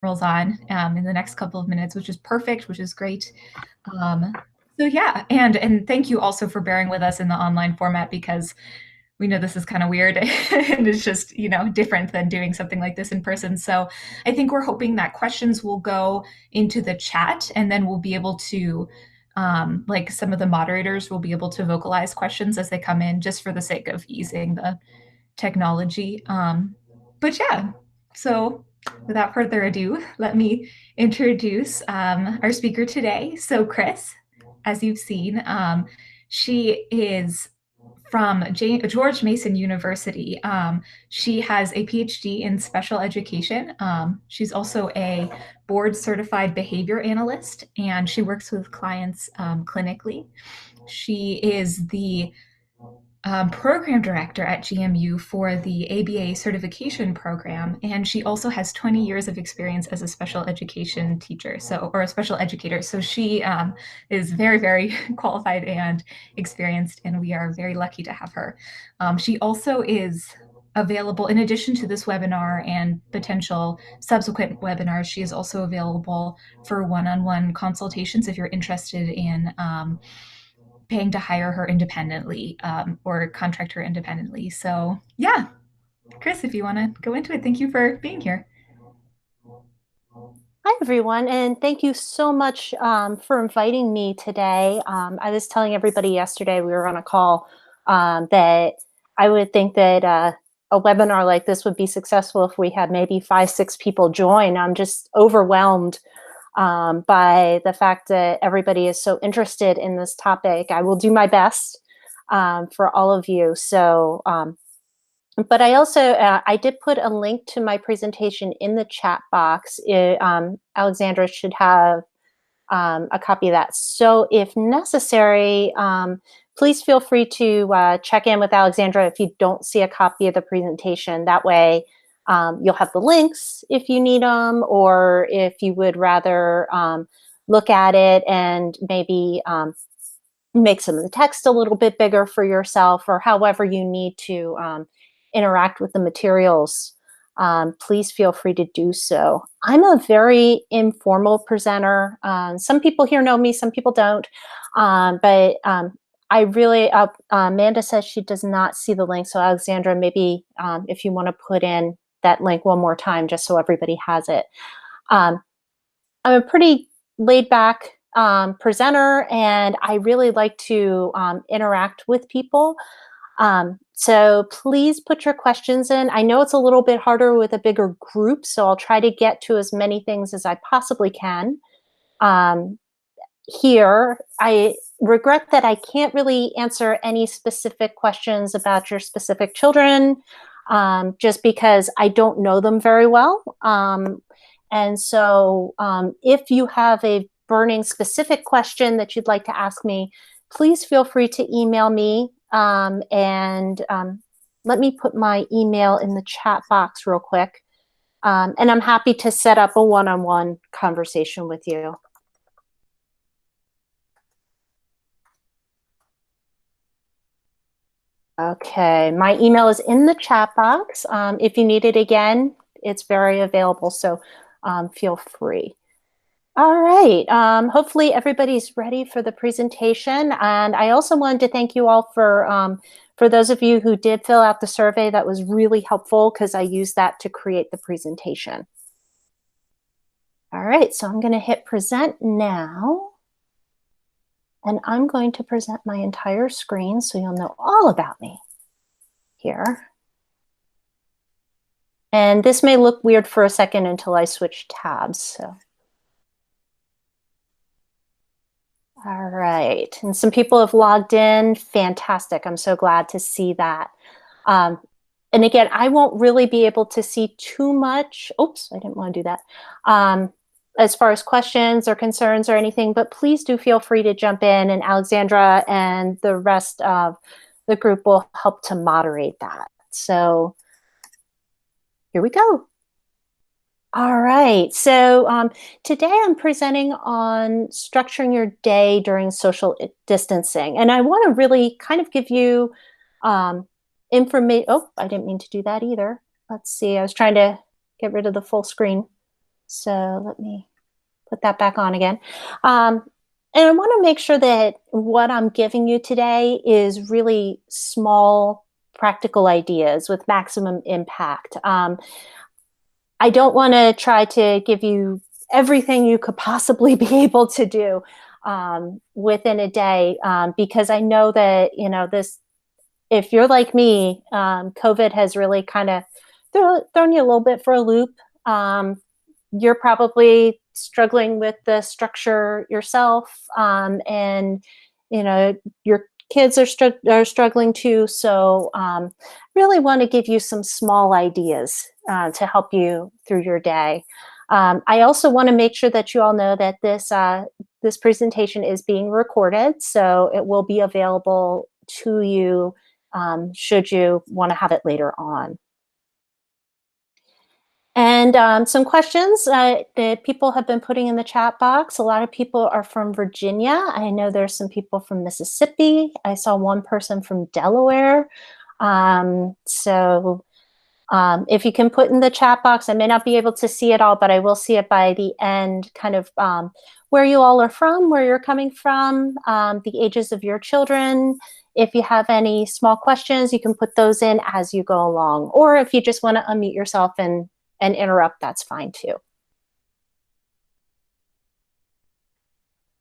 rolls on in the next couple of minutes, which is perfect, which is great. So yeah, and thank you also for bearing with us in the online format, because we know this is kind of weird and it's just, different than doing something like this in person. So I think we're hoping that questions will go into the chat, and then we'll be able to, like some of the moderators will be able to vocalize questions as they come in, just for the sake of easing the technology. But yeah, so without further ado, let me introduce our speaker today. So Chris, as you've seen, she is from George Mason University. She has a PhD in special education. She's also a board certified behavior analyst, and she works with clients clinically. She is the program director at GMU for the ABA certification program, and she also has 20 years of experience as a special education teacher, or a special educator. So she is very, very qualified and experienced, and we are very lucky to have her. She also is available, in addition to this webinar and potential subsequent webinars, she is also available for one-on-one consultations if you're interested in paying to hire her independently, or contract her independently. So yeah, Chris, if you want to go into it, thank you for being here. Hi, everyone, and thank you so much for inviting me today. I was telling everybody yesterday, we were on a call, that I would think that a webinar like this would be successful if we had maybe 5, 6 people join. I'm just overwhelmed by the fact that everybody is so interested in this topic. I will do my best for all of you. So, but I also, I did put a link to my presentation in the chat box. Alexandra should have a copy of that. So if necessary, please feel free to check in with Alexandra if you don't see a copy of the presentation. That way, you'll have the links if you need them, or if you would rather look at it and maybe make some of the text a little bit bigger for yourself, or however you need to interact with the materials, please feel free to do so. I'm a very informal presenter. Some people here know me, some people don't, but I really, Amanda says she does not see the link. So Alexandra, maybe if you want to put in that link one more time, just so everybody has it. I'm a pretty laid back presenter, and I really like to interact with people. So please put your questions in. I know it's a little bit harder with a bigger group, so I'll try to get to as many things as I possibly can. Here, I regret that I can't really answer any specific questions about your specific children, just because I don't know them very well. And so if you have a burning specific question that you'd like to ask me, please feel free to email me. And let me put my email in the chat box real quick. And I'm happy to set up a one-on-one conversation with you. Okay, my email is in the chat box. If you need it again, it's very available, so feel free. All right, hopefully everybody's ready for the presentation. And I also wanted to thank you all for those of you who did fill out the survey. That was really helpful because I used that to create the presentation. All right, so I'm gonna hit present now. And I'm going to present my entire screen so you'll know all about me here. And this may look weird for a second until I switch tabs. So. All right, and some people have logged in. Fantastic, I'm so glad to see that. And again, I won't really be able to see too much. Oops, I didn't want to do that. As far as questions or concerns or anything, but please do feel free to jump in, and Alexandra and the rest of the group will help to moderate that. So here we go. All right, so today I'm presenting on structuring your day during social distancing. And I want to really kind of give you information. Oh, I didn't mean to do that either. Let's see, I was trying to get rid of the full screen. So let me put that back on again. And I want to make sure that what I'm giving you today is really small, practical ideas with maximum impact. I don't want to try to give you everything you could possibly be able to do within a day, because I know that, this, if you're like me, COVID has really kind of thrown you a little bit for a loop. You're probably struggling with the structure yourself, and your kids are struggling too. So, really want to give you some small ideas to help you through your day. I also want to make sure that you all know that this presentation is being recorded, so it will be available to you should you want to have it later on. And some questions that people have been putting in the chat box. A lot of people are from Virginia. I know there's some people from Mississippi. I saw one person from Delaware. So if you can put in the chat box, I may not be able to see it all, but I will see it by the end, kind of where you all are from, where you're coming from, the ages of your children. If you have any small questions, you can put those in as you go along. Or if you just want to unmute yourself and interrupt, that's fine too.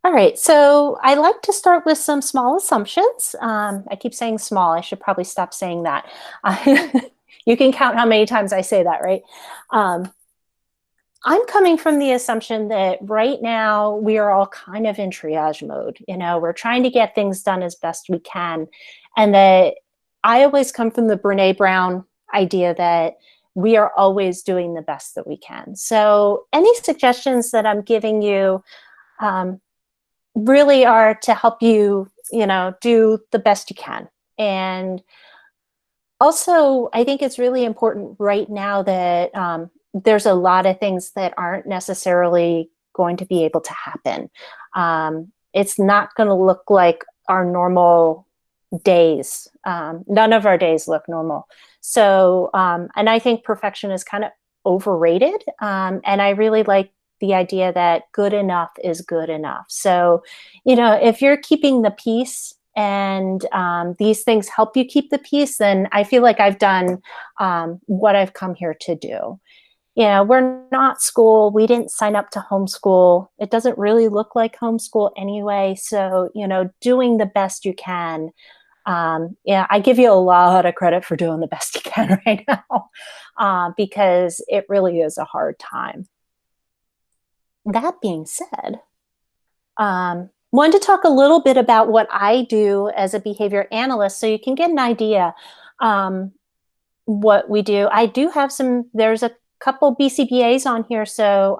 All right, so I like to start with some small assumptions. I keep saying small, I should probably stop saying that. You can count how many times I say that, right? I'm coming from the assumption that right now we are all kind of in triage mode. We're trying to get things done as best we can. And that I always come from the Brene Brown idea that we are always doing the best that we can. So any suggestions that I'm giving you really are to help you, do the best you can. And also, I think it's really important right now that there's a lot of things that aren't necessarily going to be able to happen. It's not going to look like our normal days. None of our days look normal. So, and I think perfection is kind of overrated. And I really like the idea that good enough is good enough. So, if you're keeping the peace and these things help you keep the peace, then I feel like I've done what I've come here to do. We're not school. We didn't sign up to homeschool. It doesn't really look like homeschool anyway. So, doing the best you can. I give you a lot of credit for doing the best you can right now, because it really is a hard time. That being said, wanted to talk a little bit about what I do as a behavior analyst so you can get an idea what we do. I do have there's a couple BCBAs on here, so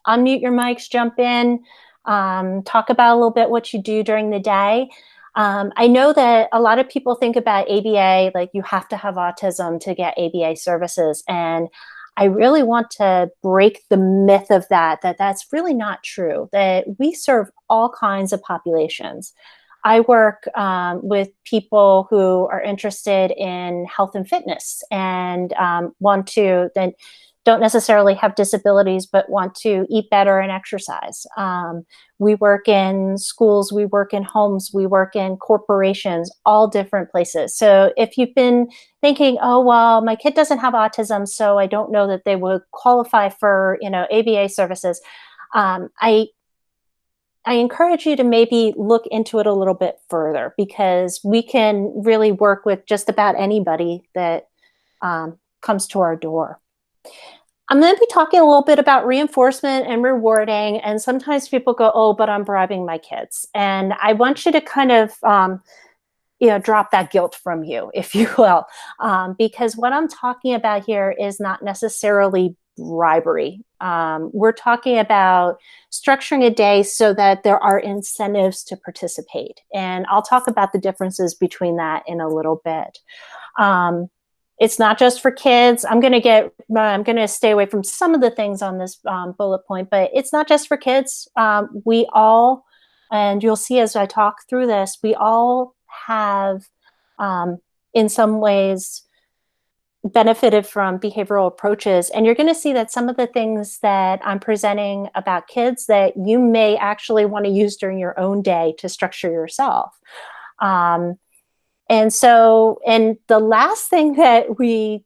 unmute your mics, jump in, talk about a little bit what you do during the day. I know that a lot of people think about ABA, like you have to have autism to get ABA services. And I really want to break the myth of that's really not true, that we serve all kinds of populations. I work with people who are interested in health and fitness and don't necessarily have disabilities, but want to eat better and exercise. We work in schools, we work in homes, we work in corporations, all different places. So if you've been thinking, oh, well, my kid doesn't have autism, so I don't know that they would qualify for, ABA services, I encourage you to maybe look into it a little bit further, because we can really work with just about anybody that comes to our door. I'm going to be talking a little bit about reinforcement and rewarding. And sometimes people go, oh, but I'm bribing my kids. And I want you to kind of, drop that guilt from you, if you will, because what I'm talking about here is not necessarily bribery. We're talking about structuring a day so that there are incentives to participate. And I'll talk about the differences between that in a little bit. It's not just for kids. I'm going to stay away from some of the things on this bullet point, but it's not just for kids. We all, and you'll see as I talk through this, we all have, in some ways, benefited from behavioral approaches, and you're going to see that some of the things that I'm presenting about kids that you may actually want to use during your own day to structure yourself. And the last thing that we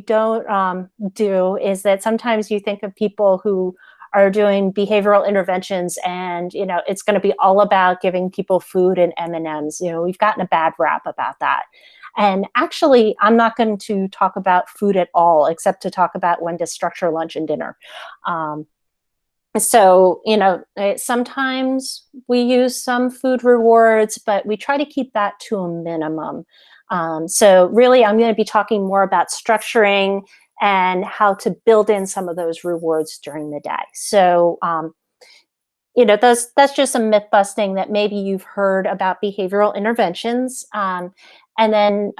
don't do is that sometimes you think of people who are doing behavioral interventions, and it's going to be all about giving people food and M&Ms. We've gotten a bad rap about that. And actually, I'm not going to talk about food at all, except to talk about when to structure lunch and dinner. Sometimes we use some food rewards, but we try to keep that to a minimum. So really, I'm going to be talking more about structuring and how to build in some of those rewards during the day. So, that's just some myth busting that maybe you've heard about behavioral interventions. And then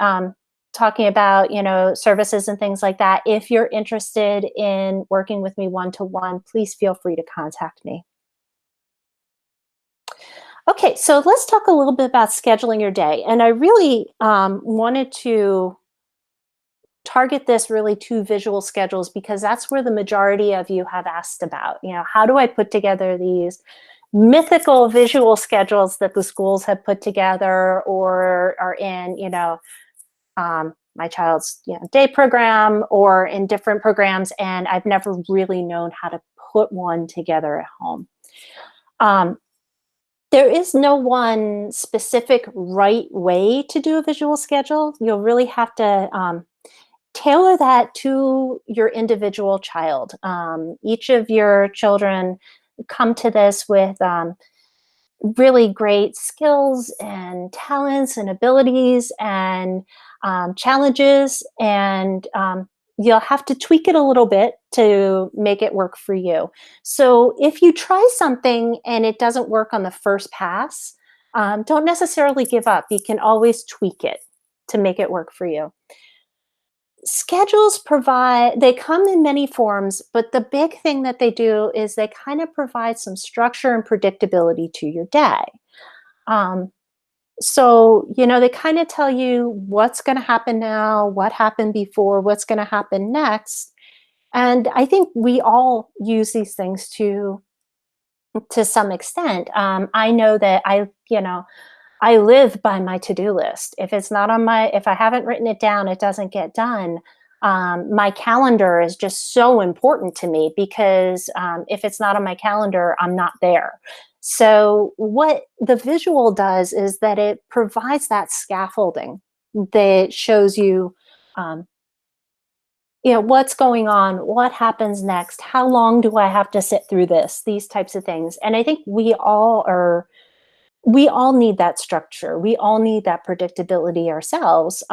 talking about, services and things like that. If you're interested in working with me one-to-one, please feel free to contact me. Okay, so let's talk a little bit about scheduling your day. And I really wanted to target this really to visual schedules, because that's where the majority of you have asked about. How do I put together these mythical visual schedules that the schools have put together or are in, my child's day program or in different programs, and I've never really known how to put one together at home. There is no one specific right way to do a visual schedule. You'll really have to tailor that to your individual child. Each of your children come to this with really great skills and talents and abilities and challenges, and you'll have to tweak it a little bit to make it work for you. So if you try something and it doesn't work on the first pass, don't necessarily give up. You can always tweak it to make it work for you. Schedules they come in many forms, but the big thing that they do is they kind of provide some structure and predictability to your day. So, they kind of tell you what's going to happen now, what happened before, what's going to happen next. And I think we all use these things to some extent. I know that I live by my to-do list. If I haven't written it down, it doesn't get done. My calendar is just so important to me, because if it's not on my calendar, I'm not there. So what the visual does is that it provides that scaffolding that shows you, what's going on, what happens next, how long do I have to sit through this, these types of things. And I think we all need that structure. We all need that predictability ourselves.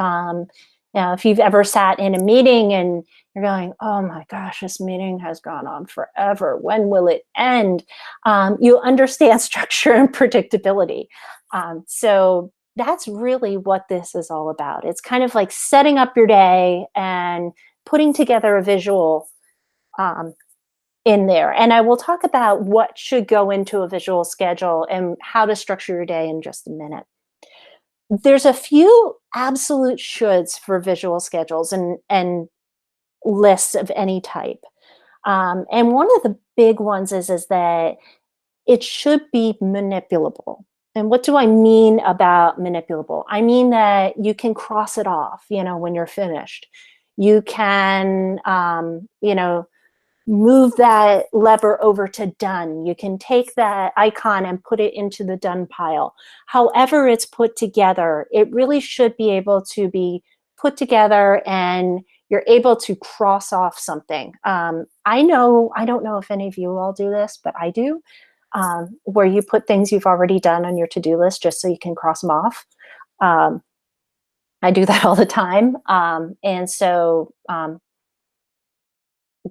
If you've ever sat in a meeting and you're going, oh my gosh, this meeting has gone on forever, when will it end? You understand structure and predictability. So that's really what this is all about. It's kind of like setting up your day and putting together a visual in there. And I will talk about what should go into a visual schedule and how to structure your day in just a minute. There's a few absolute shoulds for visual schedules and lists of any type. And one of the big ones is that it should be manipulable. And what do I mean about manipulable? I mean that you can cross it off, when you're finished. You can, move that lever over to done. You can take that icon and put it into the done pile. However it's put together, it really should be able to be put together and you're able to cross off something. I don't know if any of you all do this, but I do, where you put things you've already done on your to-do list just so you can cross them off. I do that all the time. And so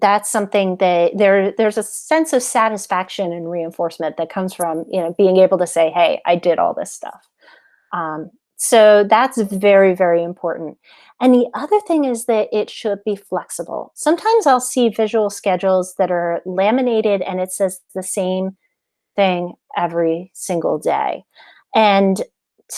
that's something that there's a sense of satisfaction and reinforcement that comes from, being able to say, hey, I did all this stuff. So that's very, very important. And the other thing is that it should be flexible. Sometimes I'll see visual schedules that are laminated and it says the same thing every single day. And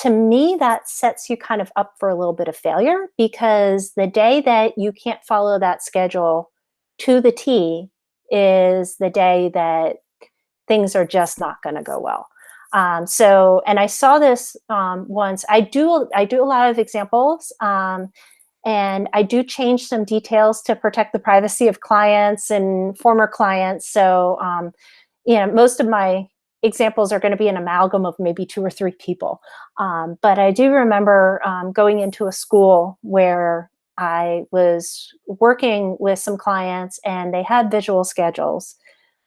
to me, that sets you kind of up for a little bit of failure, because the day that you can't follow that schedule to the T is the day that things are just not going to go well. And I saw this once. I do a lot of examples, and I do change some details to protect the privacy of clients and former clients. So, most of my examples are going to be an amalgam of maybe 2 or 3 people. But I do remember going into a school where I was working with some clients, and they had visual schedules.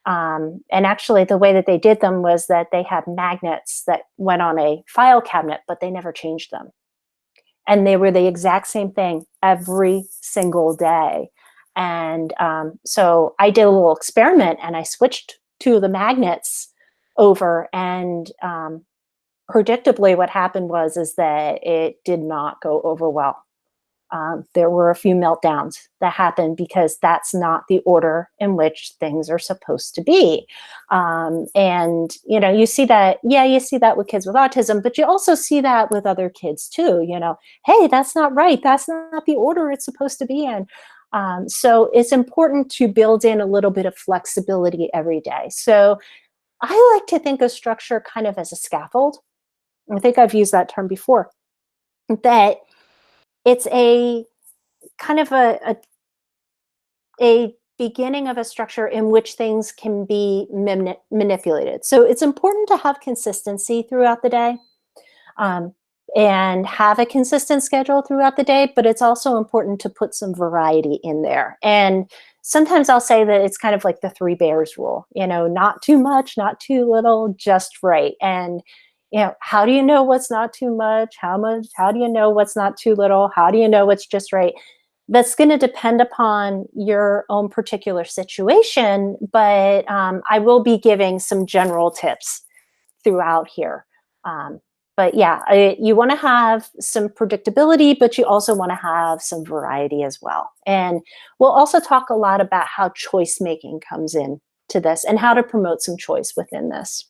And actually, the way that they did them was that they had magnets that went on a file cabinet, but they never changed them. And they were the exact same thing every single day. And so I did a little experiment, and I switched 2 of the magnets over, and predictably what happened is that it did not go over well. There were a few meltdowns that happened because that's not the order in which things are supposed to be. And you see that, you see that with kids with autism, but you also see that with other kids too. Hey, that's not right. That's not the order it's supposed to be in. So it's important to build in a little bit of flexibility every day. So I like to think of structure kind of as a scaffold. I think I've used that term before, that it's a kind of a beginning of a structure in which things can be manipulated. So it's important to have consistency throughout the day, and have a consistent schedule throughout the day, but it's also important to put some variety in there. And sometimes I'll say that it's kind of like the 3 bears rule, not too much, not too little, just right. And how do you know what's not too much? How do you know what's not too little? How do you know what's just right? That's going to depend upon your own particular situation, but I will be giving some general tips throughout here. But yeah, you want to have some predictability, but you also want to have some variety as well. And we'll also talk a lot about how choice making comes in to this, and how to promote some choice within this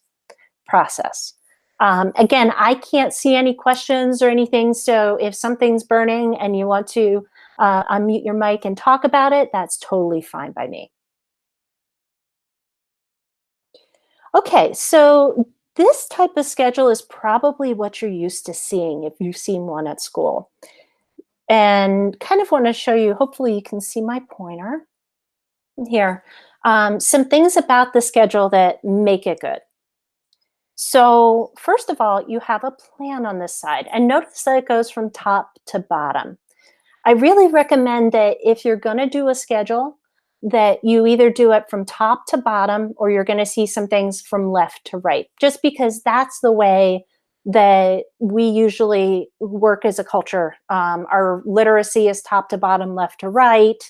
process. Again, I can't see any questions or anything, so if something's burning and you want to unmute your mic and talk about it, that's totally fine by me. Okay, so this type of schedule is probably what you're used to seeing if you've seen one at school. And kind of want to show you, hopefully you can see my pointer here, some things about the schedule that make it good. So first of all, you have a plan on this side, and notice that it goes from top to bottom. I really recommend that if you're going to do a schedule, that you either do it from top to bottom, or you're going to see some things from left to right, just because that's the way that we usually work as a culture. Our literacy is top to bottom, left to right.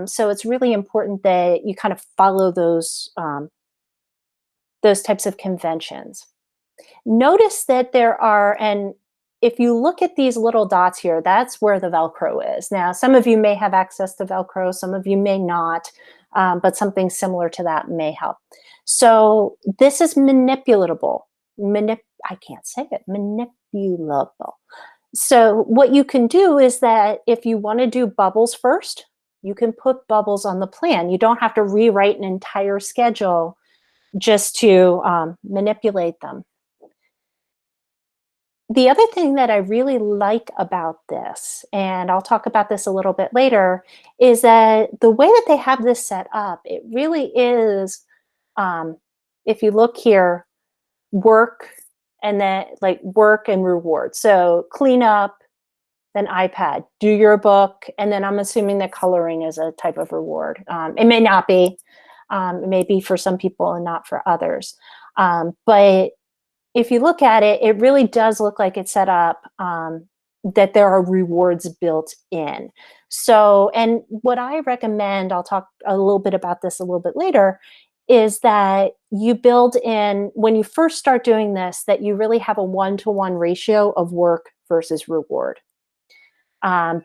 So it's really important that you kind of follow those types of conventions. Notice that there are, and if you look at these little dots here, that's where the Velcro is. Now, some of you may have access to Velcro, some of you may not, but something similar to that may help. So this is manipulatable. I can't say it, manipulable. So what you can do is that if you want to do bubbles first, you can put bubbles on the plan. You don't have to rewrite an entire schedule just to manipulate them. The other thing that I really like about this, and I'll talk about this a little bit later, is that the way that they have this set up, it really is, if you look here, work, and then like work and reward. So clean up, then iPad, do your book, and then I'm assuming that coloring is a type of reward. It may not be. It may be for some people and not for others. But if you look at it, it really does look like it's set up that there are rewards built in. So, and what I recommend, I'll talk a little bit about this a little bit later, is that you build in, when you first start doing this, that you really have a 1-to-1 ratio of work versus reward.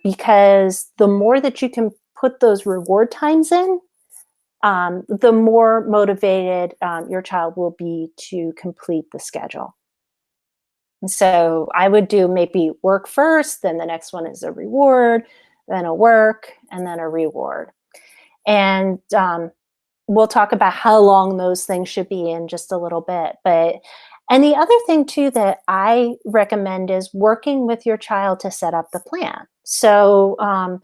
Because the more that you can put those reward times in, the more motivated your child will be to complete the schedule. And so I would do maybe work first, then the next one is a reward, then a work, and then a reward. And we'll talk about how long those things should be in just a little bit. And the other thing too that I recommend is working with your child to set up the plan. So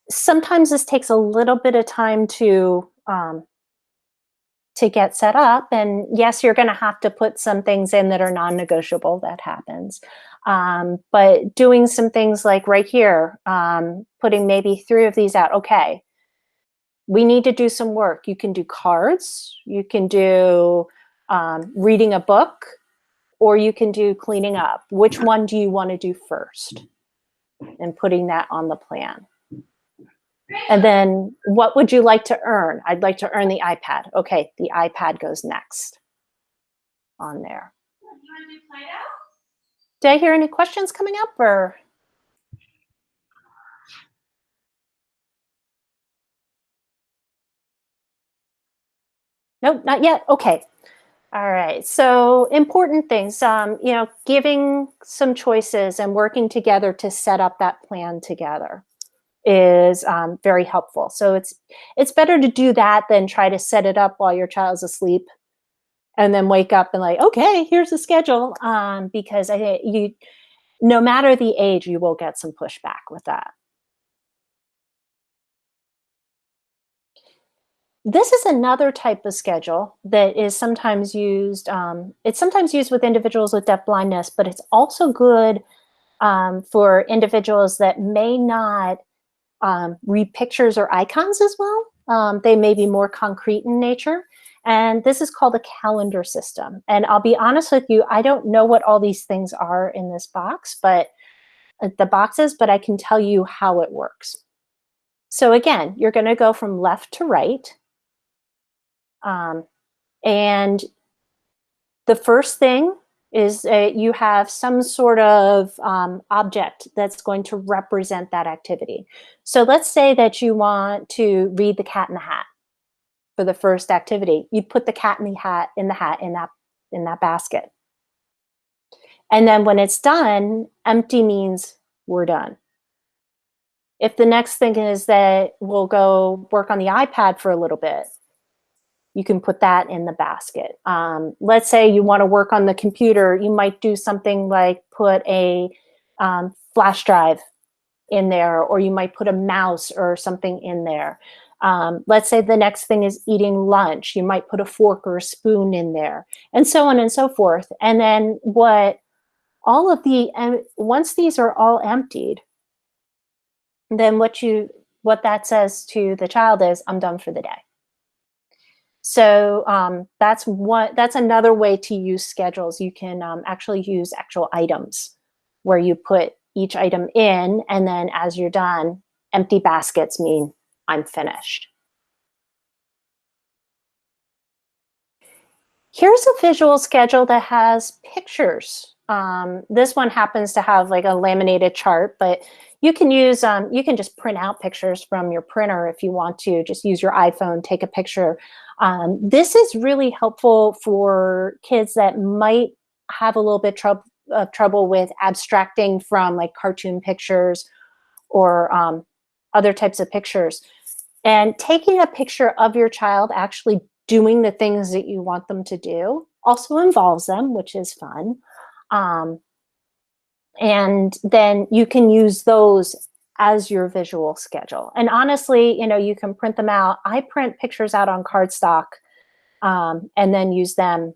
sometimes this takes a little bit of time to get set up. And yes, you're going to have to put some things in that are non-negotiable. That happens. But doing some things like right here, putting maybe 3 of these out. Okay, we need to do some work. You can do cards, you can do reading a book, or you can do cleaning up. Which one do you want to do first? And putting that on the plan. And then what would you like to earn? I'd like to earn the iPad. Okay, the iPad goes next on there. You want to do Play-Doh? Did I hear any questions coming up or? Nope, not yet. Okay. All right. So important things, giving some choices and working together to set up that plan together is very helpful. So it's better to do that than try to set it up while your child's asleep and then wake up and like, okay, here's the schedule. Because no matter the age, you will get some pushback with that. This is another type of schedule that is sometimes used. It's sometimes used with individuals with deaf blindness, but it's also good for individuals that may not read pictures or icons as well. They may be more concrete in nature. And this is called a calendar system. And I'll be honest with you, I don't know what all these things are in this box, but the boxes, but I can tell you how it works. So again, you're going to go from left to right. And the first thing is you have some sort of object that's going to represent that activity. So let's say that you want to read The Cat in the Hat for the first activity. You put the cat in that basket. And then when it's done, empty means we're done. If the next thing is that we'll go work on the iPad for a little bit, you can put that in the basket. Let's say you want to work on the computer. You might do something like put a flash drive in there, or you might put a mouse or something in there. Let's say the next thing is eating lunch. You might put a fork or a spoon in there, and so on and so forth. And then once these are all emptied, then what that says to the child is, I'm done for the day. So that's another way to use schedules. You can actually use actual items where you put each item in, and then as you're done, empty baskets mean I'm finished. Here's a visual schedule that has pictures. This one happens to have like a laminated chart, but you can use, you can just print out pictures from your printer if you want to. Just use your iPhone, take a picture. This is really helpful for kids that might have a little bit trouble with abstracting from like cartoon pictures or other types of pictures. And taking a picture of your child actually doing the things that you want them to do also involves them, which is fun. And then you can use those as your visual schedule. And honestly, you can print them out. I print pictures out on cardstock and then use them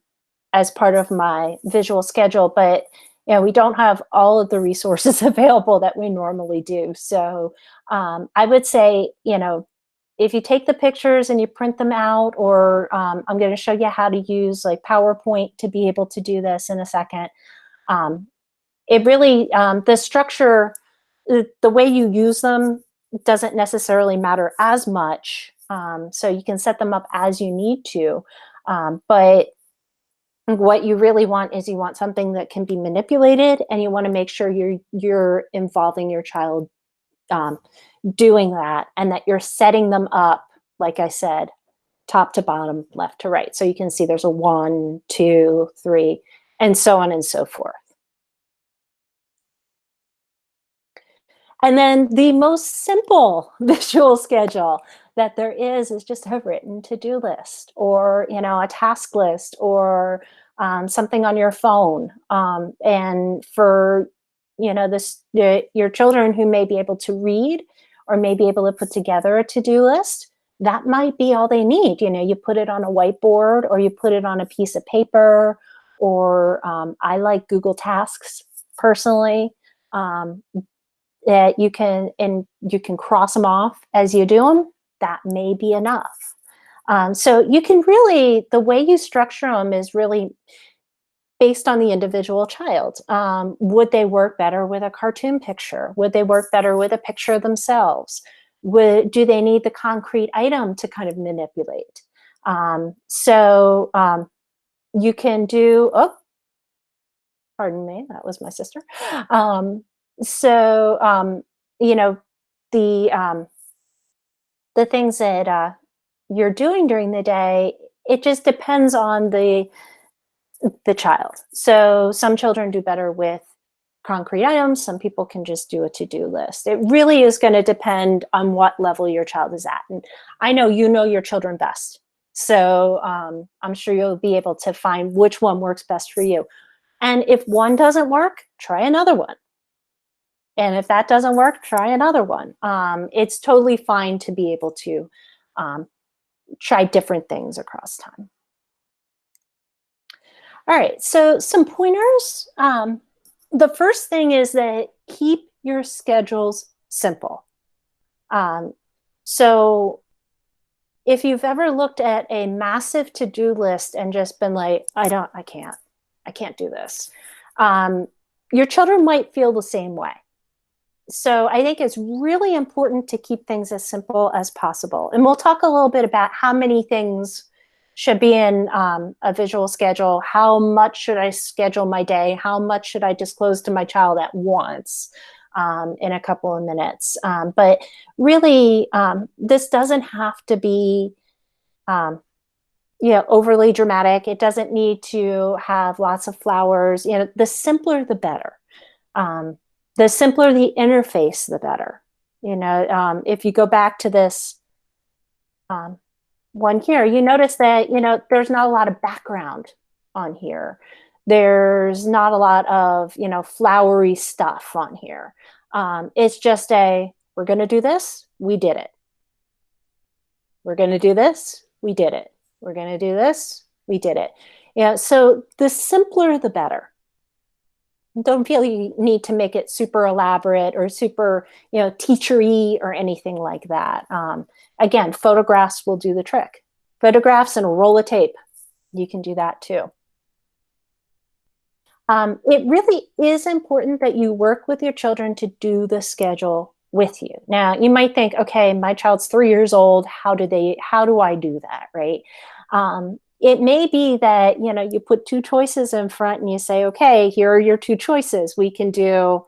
as part of my visual schedule. But we don't have all of the resources available that we normally do. So I would say, if you take the pictures and you print them out, or I'm going to show you how to use like PowerPoint to be able to do this in a second. It really, the structure, the way you use them doesn't necessarily matter as much. So you can set them up as you need to. But what you really want is you want something that can be manipulated, and you want to make sure you're involving your child doing that, and that you're setting them up, like I said, top to bottom, left to right. So you can see there's a 1, 2, 3, and so on and so forth. And then the most simple visual schedule that there is just a written to-do list, or a task list, or something on your phone. And for your children who may be able to read or may be able to put together a to-do list, that might be all they need. You put it on a whiteboard, or you put it on a piece of paper, or I like Google Tasks personally. That you can cross them off as you do them. That may be enough. So you can really, the way you structure them is really based on the individual child. Would they work better with a cartoon picture? Would they work better with a picture of themselves? Do they need the concrete item to kind of manipulate? You can do, oh, pardon me, that was my sister. You know, the things that you're doing during the day, it just depends on the child. So some children do better with concrete items. Some people can just do a to-do list. It really is going to depend on what level your child is at. And I know you know your children best. So I'm sure you'll be able to find which one works best for you. And if one doesn't work, try another one. And if that doesn't work, try another one. It's totally fine to be able to try different things across time. All right, so some pointers. The first thing is that keep your schedules simple. So if you've ever looked at a massive to-do list and just been like, I can't do this. Your children might feel the same way. So I think it's really important to keep things as simple as possible. And we'll talk a little bit about how many things should be in a visual schedule. How much should I schedule my day? How much should I disclose to my child at once in a couple of minutes? But really, this doesn't have to be overly dramatic. It doesn't need to have lots of flowers. The simpler, the better. The simpler the interface, the better. If you go back to this one here, you notice that, there's not a lot of background on here. There's not a lot of, flowery stuff on here. It's just we're going to do this. We did it. We're going to do this. We did it. We're going to do this. We did it. So the simpler, the better. Don't feel you need to make it super elaborate or super, teachery or anything like that. Again, photographs will do the trick. Photographs and a roll of tape. You can do that too. It really is important that you work with your children to do the schedule with you. Now, you might think, okay, my child's 3 years old. How do I do that, right? It may be that, you put two choices in front and you say, okay, here are your two choices. We can do,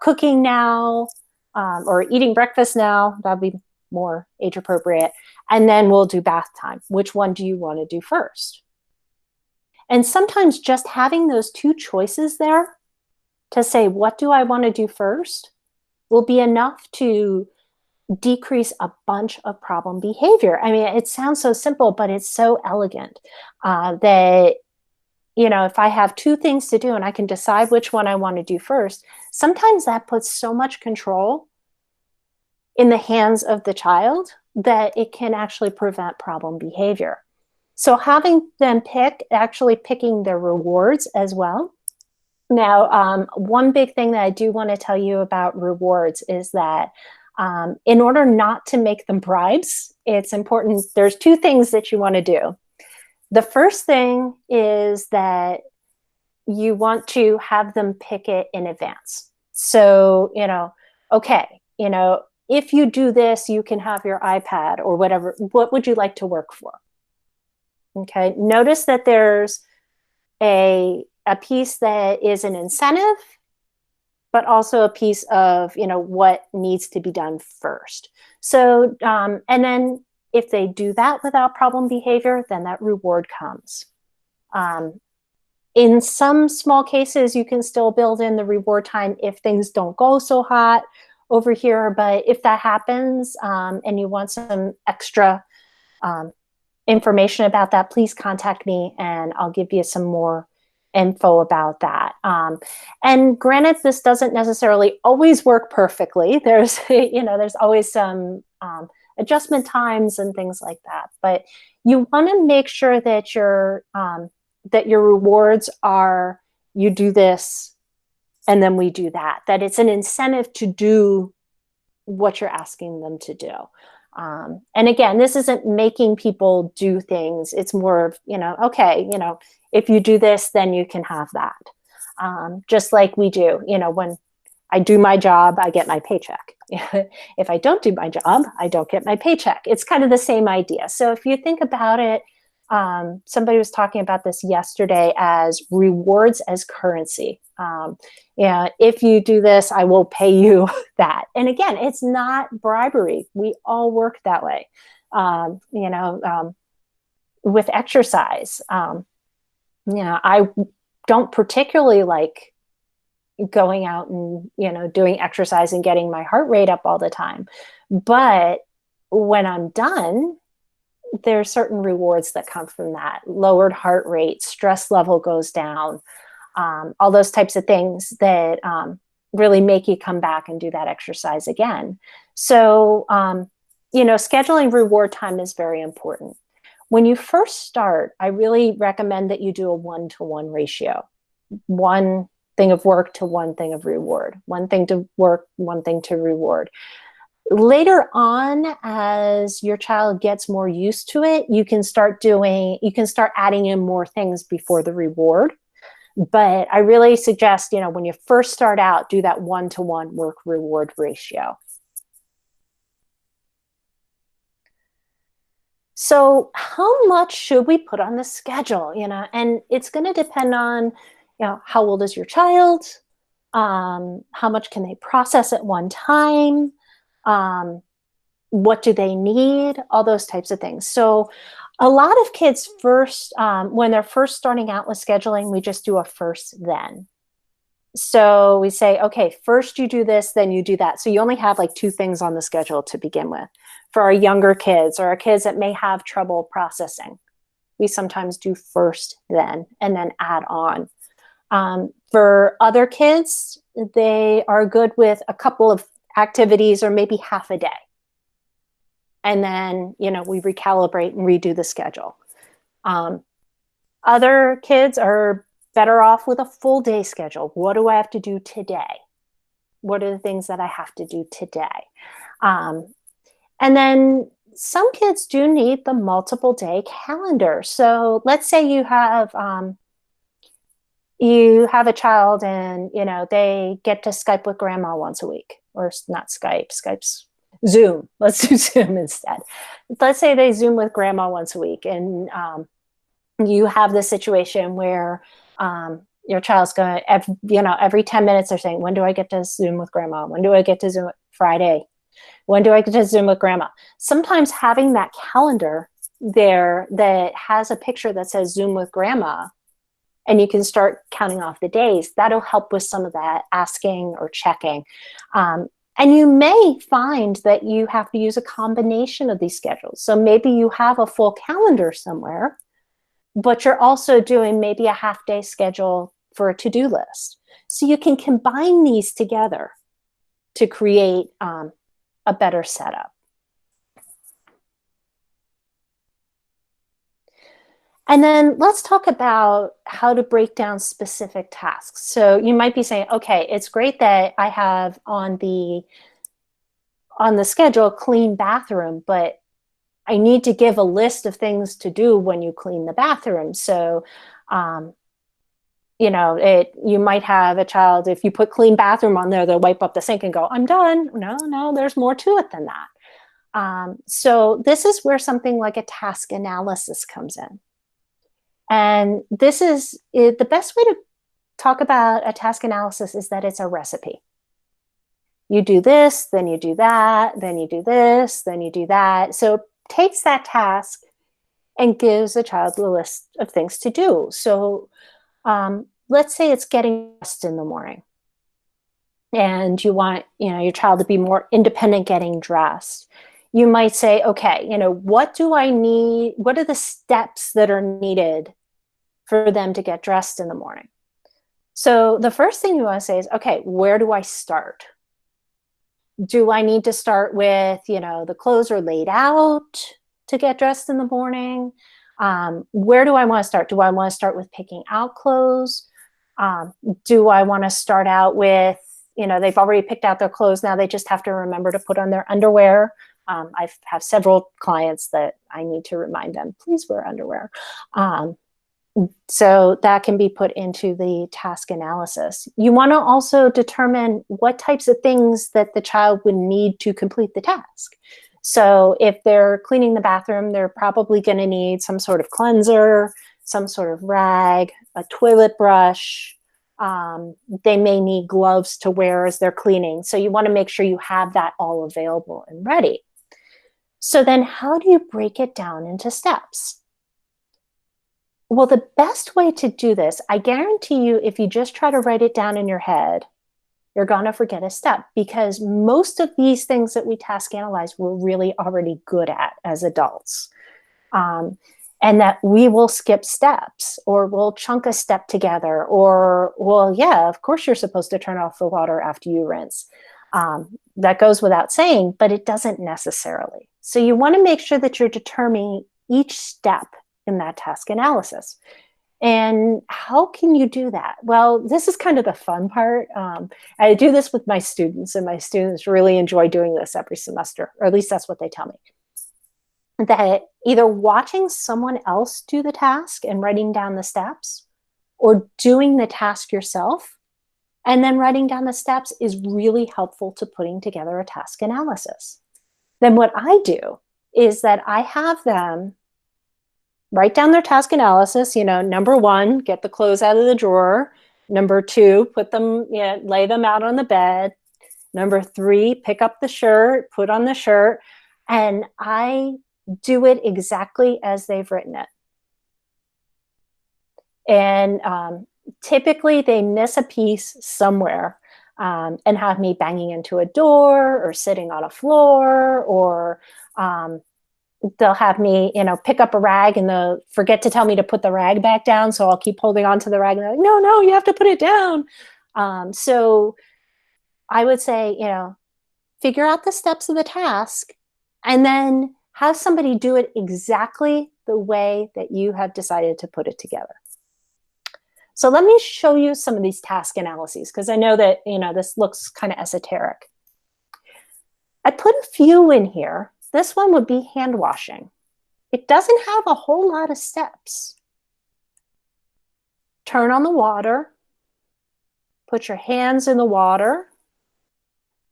cooking now or eating breakfast now. That'd be more age appropriate. And then we'll do bath time. Which one do you want to do first? And sometimes just having those two choices there to say, what do I want to do first, will be enough to decrease a bunch of problem behavior. I mean, it sounds so simple, but it's so elegant that, if I have two things to do and I can decide which one I want to do first, sometimes that puts so much control in the hands of the child that it can actually prevent problem behavior. So having them picking their rewards as well. Now, one big thing that I do want to tell you about rewards is that in order not to make them bribes, it's important. There's two things that you want to do. The first thing is that you want to have them pick it in advance. So, okay, if you do this, you can have your iPad or whatever. What would you like to work for? Okay, notice that there's a piece that is an incentive, but also a piece of, what needs to be done first. So, and then if they do that without problem behavior, then that reward comes. In some small cases, you can still build in the reward time if things don't go so hot, over here. But if that happens and you want some extra um, information about that, please contact me and I'll give you some more info about that. And granted, this doesn't necessarily always work perfectly. There's, there's always some adjustment times and things like that. But you want to make sure that your rewards are, you do this and then we do that. That it's an incentive to do what you're asking them to do. And again, this isn't making people do things. It's more of, okay, if you do this, then you can have that. Just like we do, when I do my job, I get my paycheck. If I don't do my job, I don't get my paycheck. It's kind of the same idea. So if you think about it, somebody was talking about this yesterday as rewards as currency. If you do this, I will pay you that. And again, it's not bribery. We all work that way. With exercise, I don't particularly like going out and, doing exercise and getting my heart rate up all the time. But when I'm done, there are certain rewards that come from that. Lowered heart rate, stress level goes down, all those types of things that really make you come back and do that exercise again. So, scheduling reward time is very important. When you first start, I really recommend that you do a 1-to-1 ratio. One thing of work to one thing of reward. One thing to work, one thing to reward. Later on, as your child gets more used to it, you can start adding in more things before the reward. But I really suggest, when you first start out, do that 1-to-1 work reward ratio. So how much should we put on the schedule? And it's going to depend on, how old is your child? How much can they process at one time? What do they need? All those types of things. So a lot of kids first, when they're first starting out with scheduling, we just do a first then. So we say, okay, first you do this, then you do that. So you only have like 2 things on the schedule to begin with. For our younger kids or our kids that may have trouble processing, we sometimes do first then and then add on. For other kids, they are good with a couple of activities or maybe half a day. And then, we recalibrate and redo the schedule. Other kids are better off with a full day schedule. What do I have to do today? What are the things that I have to do today? And then some kids do need the multiple day calendar. So let's say you have a child and, they get to Skype with grandma once a week, or not Skype, Skype's Zoom. Let's do Zoom instead. Let's say they Zoom with grandma once a week and you have this situation where your child's going to, every 10 minutes they're saying, when do I get to Zoom with grandma? When do I get to Zoom Friday? When do I get to Zoom with grandma? Sometimes having that calendar there that has a picture that says Zoom with grandma, and you can start counting off the days, that'll help with some of that asking or checking. And you may find that you have to use a combination of these schedules. So maybe you have a full calendar somewhere, but you're also doing maybe a half-day schedule for a to-do list. So you can combine these together to create a better setup. And then let's talk about how to break down specific tasks. So you might be saying, okay, it's great that I have on the schedule clean bathroom, but I need to give a list of things to do when you clean the bathroom. So, you might have a child, if you put clean bathroom on there, they'll wipe up the sink and go, I'm done. No, there's more to it than that. So this is where something like a task analysis comes in. And this is the best way to talk about a task analysis is that it's a recipe. You do this, then you do that, then you do this, then you do that. So it takes that task and gives the child a list of things to do. So let's say it's getting dressed in the morning. and you want, your child to be more independent getting dressed, you might say, okay, what do I need? What are the steps that are needed for them to get dressed in the morning? So the first thing you want to say is, okay, where do I start? Do I need to start with, the clothes are laid out to get dressed in the morning? Where do I want to start? Do I want to start with picking out clothes? Do I want to start out with, they've already picked out their clothes. Now they just have to remember to put on their underwear. I have several clients that I need to remind them, please wear underwear. So that can be put into the task analysis. You want to also determine what types of things that the child would need to complete the task. So if they're cleaning the bathroom, they're probably going to need some sort of cleanser, some sort of rag, a toilet brush. They may need gloves to wear as they're cleaning. So you want to make sure you have that all available and ready. So then how do you break it down into steps? Well, the best way to do this, I guarantee you, if you just try to write it down in your head, you're going to forget a step, because most of these things that we task analyze, we're really already good at as adults. And that we will skip steps, or we'll chunk a step together, or, well, yeah, of course you're supposed to turn off the water after you rinse. That goes without saying, but it doesn't necessarily. So you want to make sure that you're determining each step in that task analysis. And how can you do that? Well, this is kind of the fun part. I do this with my students, and my students really enjoy doing this every semester, or at least that's what they tell me. That either watching someone else do the task and writing down the steps, or doing the task yourself and then writing down the steps, is really helpful to putting together a task analysis. Then what I do is that I have them write down their task analysis. Number one, get the clothes out of the drawer. Number two, put them, lay them out on the bed. Number three, pick up the shirt, put on the shirt. And I do it exactly as they've written it. And typically they miss a piece somewhere, and have me banging into a door or sitting on a floor, or they'll have me, pick up a rag and they'll forget to tell me to put the rag back down. So I'll keep holding on to the rag and they're like, no, you have to put it down. So I would say, figure out the steps of the task and then have somebody do it exactly the way that you have decided to put it together. So let me show you some of these task analyses, because I know that, this looks kind of esoteric. I put a few in here. This one would be hand washing. It doesn't have a whole lot of steps. Turn on the water. Put your hands in the water.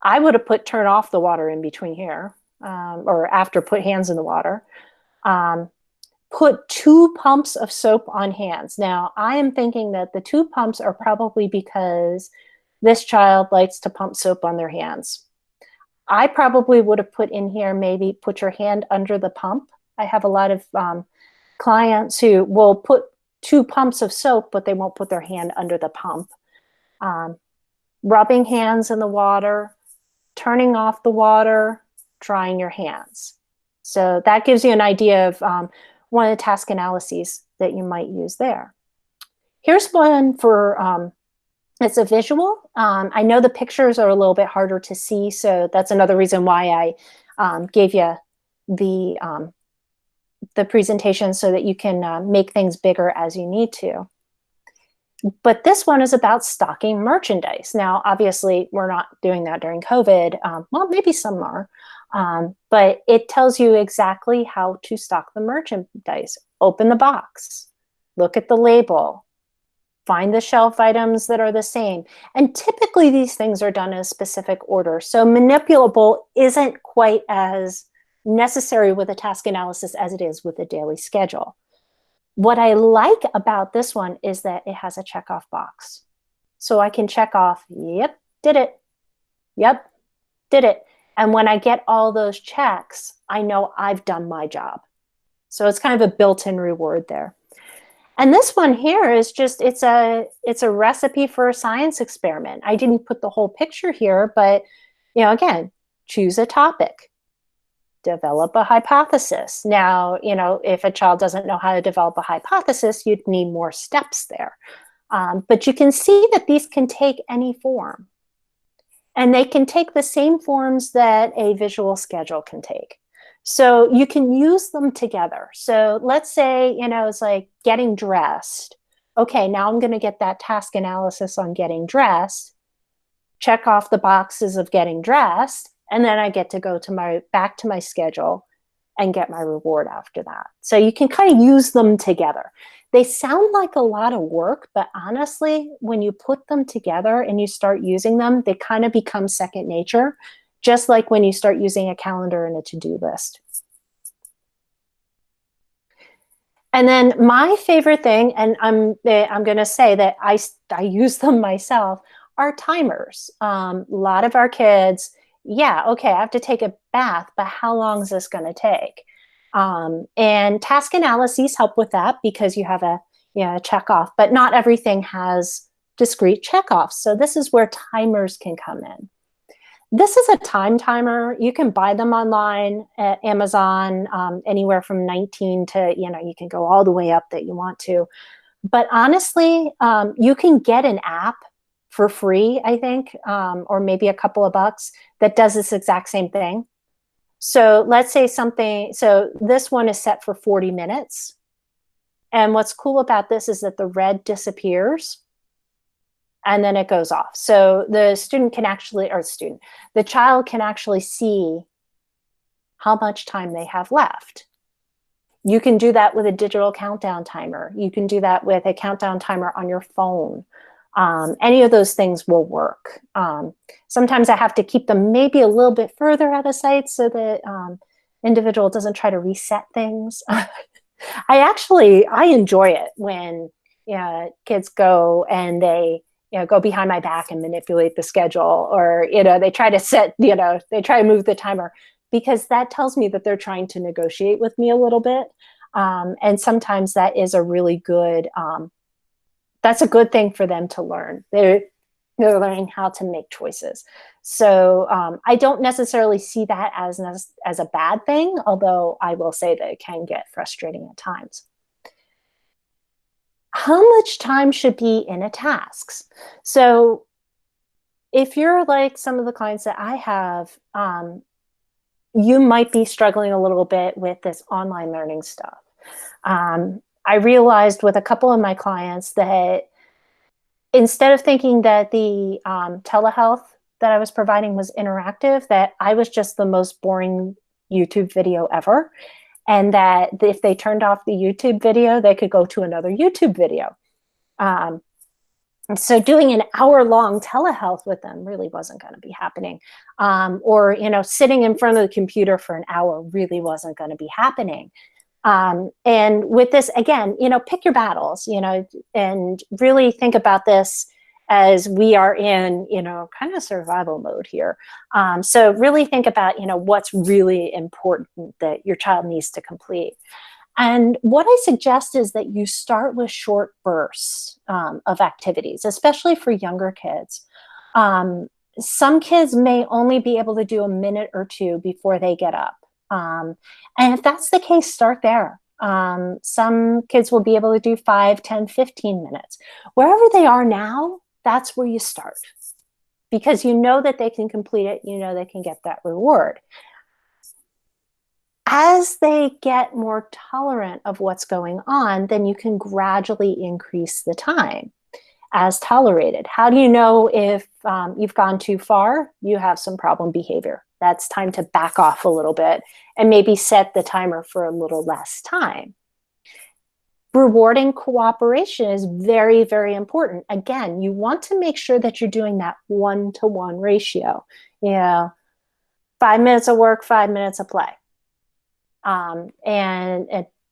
I would have put turn off the water in between here, or after put hands in the water. Put 2 pumps of soap on hands. Now, I am thinking that the 2 pumps are probably because this child likes to pump soap on their hands. I probably would have put in here, maybe put your hand under the pump. I have a lot of clients who will put 2 pumps of soap, but they won't put their hand under the pump. Rubbing hands in the water, turning off the water, drying your hands. So that gives you an idea of one of the task analyses that you might use there. Here's one for it's a visual. I know the pictures are a little bit harder to see, so that's another reason why I gave you the presentation, so that you can make things bigger as you need to. But this one is about stocking merchandise. Now, obviously, we're not doing that during COVID. Well, maybe some are. But it tells you exactly how to stock the merchandise. Open the box. Look at the label. Find the shelf items that are the same. And typically these things are done in a specific order. So manipulable isn't quite as necessary with a task analysis as it is with a daily schedule. What I like about this one is that it has a checkoff box. So I can check off, yep, did it. Yep, did it. And when I get all those checks, I know I've done my job. So it's kind of a built-in reward there. And this one here is just, it's a recipe for a science experiment. I didn't put the whole picture here, but again, choose a topic, develop a hypothesis. Now, if a child doesn't know how to develop a hypothesis, you'd need more steps there. But you can see that these can take any form. And they can take the same forms that a visual schedule can take. So you can use them together. So let's say, it's like getting dressed. Okay, now I'm going to get that task analysis on getting dressed, check off the boxes of getting dressed, and then I get to go back to my schedule and get my reward after that. So you can kind of use them together. They sound like a lot of work, but honestly, when you put them together and you start using them, they kind of become second nature, just like when you start using a calendar and a to-do list. And then my favorite thing, and I'm going to say that I use them myself, are timers. A lot of our kids, yeah, okay, I have to take a bath, but how long is this going to take? And task analyses help with that because you have a check off, but not everything has discrete checkoffs. So this is where timers can come in. This is a time timer. You can buy them online at Amazon, anywhere from 19 to, you can go all the way up that you want to. But honestly, you can get an app for free, I think, or maybe a couple of bucks that does this exact same thing. So let's say so this one is set for 40 minutes. And what's cool about this is that the red disappears and then it goes off. So the child can actually see how much time they have left. You can do that with a digital countdown timer. You can do that with a countdown timer on your phone. Any of those things will work. Sometimes I have to keep them maybe a little bit further out of sight so that individual doesn't try to reset things. I enjoy it when kids go and they go behind my back and manipulate the schedule, or they try to move the timer, because that tells me that they're trying to negotiate with me a little bit. And sometimes that is a really good that's a good thing for them to learn. They're learning how to make choices. So I don't necessarily see that as a bad thing, although I will say that it can get frustrating at times. How much time should be in a task? So if you're like some of the clients that I have, you might be struggling a little bit with this online learning stuff. I realized with a couple of my clients that instead of thinking that the telehealth that I was providing was interactive, that I was just the most boring YouTube video ever. And that if they turned off the YouTube video, they could go to another YouTube video. So doing an hour-long telehealth with them really wasn't going to be happening. Or sitting in front of the computer for an hour really wasn't going to be happening. And with this, again, pick your battles, and really think about this as we are in, kind of survival mode here. So really think about, what's really important that your child needs to complete. And what I suggest is that you start with short bursts of activities, especially for younger kids. Some kids may only be able to do a minute or two before they get up. And if that's the case, start there. Some kids will be able to do 5, 10, 15 minutes. Wherever they are now, that's where you start. Because you know that they can complete it, they can get that reward. As they get more tolerant of what's going on, then you can gradually increase the time as tolerated. How do you know if you've gone too far? You have some problem behavior. That's time to back off a little bit and maybe set the timer for a little less time. Rewarding cooperation is very, very important. Again, you want to make sure that you're doing that 1-to-1 ratio. 5 minutes of work, 5 minutes of play. And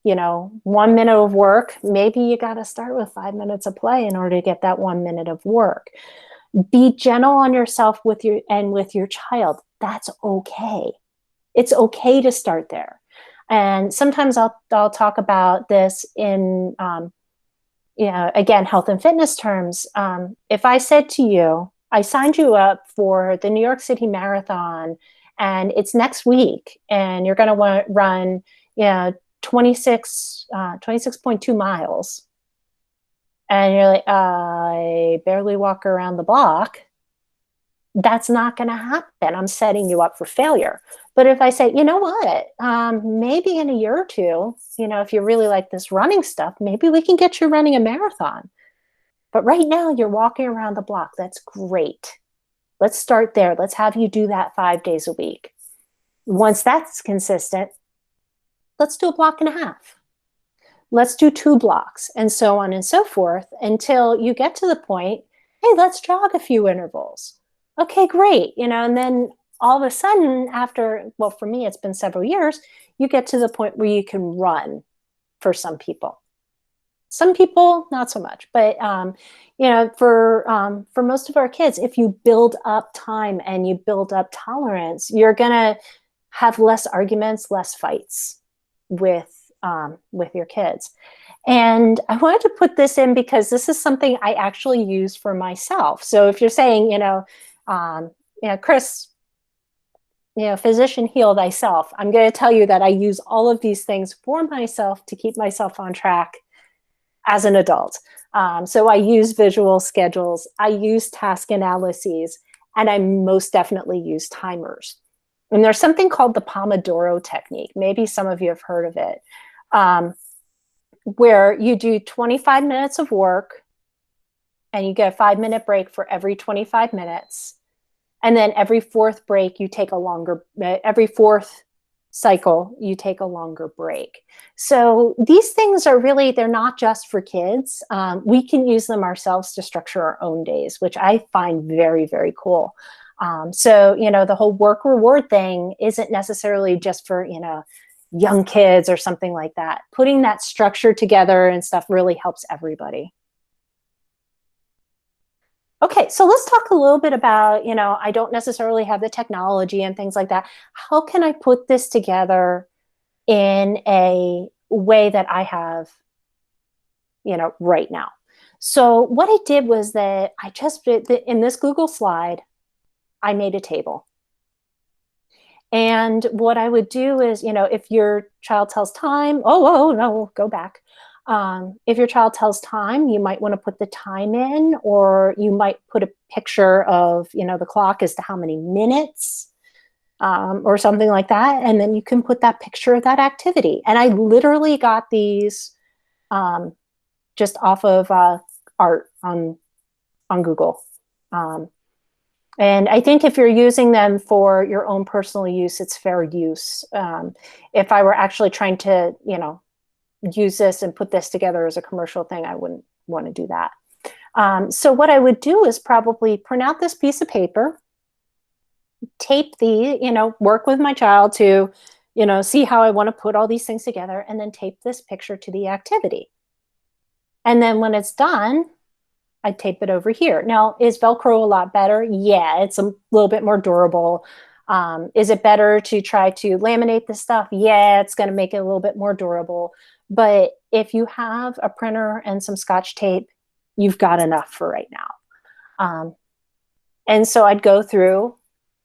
1 minute of work, maybe you got to start with 5 minutes of play in order to get that 1 minute of work. Be gentle on yourself with your child. That's okay. It's okay to start there. And sometimes I'll talk about this in again, health and fitness terms, if I said to you, I signed you up for the New York City Marathon and it's next week and you're going to want to run, 26.2 miles. And you're like, I barely walk around the block. That's not going to happen. I'm setting you up for failure. But if I say, you know what, maybe in a year or two, if you really like this running stuff, maybe we can get you running a marathon. But right now you're walking around the block. That's great. Let's start there. Let's have you do that 5 days a week. Once that's consistent, let's do a block and a half. Let's do 2 blocks, and so on and so forth until you get to the point, hey, let's jog a few intervals. Okay, great. And then all of a sudden after, well, for me, it's been several years, you get to the point where you can run for some people. Some people, not so much, but for most of our kids, if you build up time and you build up tolerance, you're gonna have less arguments, less fights with your kids. And I wanted to put this in because this is something I actually use for myself. So if you're saying, Chris, physician, heal thyself, I'm going to tell you that I use all of these things for myself to keep myself on track as an adult. So I use visual schedules, I use task analyses, and I most definitely use timers. And there's something called the Pomodoro technique. Maybe some of you have heard of it, where you do 25 minutes of work and you get a 5-minute break for every 25 minutes. And then every fourth cycle, you take a longer break. So these things are really, they're not just for kids. We can use them ourselves to structure our own days, which I find very, very cool. So, the whole work reward thing isn't necessarily just for, young kids or something like that. Putting that structure together and stuff really helps everybody. Okay, so let's talk a little bit about, I don't necessarily have the technology and things like that. How can I put this together in a way that I have, right now? So what I did was that I just, in this Google slide, I made a table. And what I would do is, if your child tells time, no, go back. If your child tells time, you might want to put the time in, or you might put a picture of, the clock as to how many minutes, or something like that. And then you can put that picture of that activity. And I literally got these just off of art on Google. And I think if you're using them for your own personal use, it's fair use. If I were actually trying to, use this and put this together as a commercial thing, I wouldn't want to do that. So what I would do is probably print out this piece of paper, tape work with my child to, see how I want to put all these things together, and then tape this picture to the activity. And then when it's done, I tape it over here. Now, is Velcro a lot better? Yeah, it's a little bit more durable. Is it better to try to laminate this stuff? Yeah, it's going to make it a little bit more durable. But if you have a printer and some Scotch tape, you've got enough for right now. And so I'd go through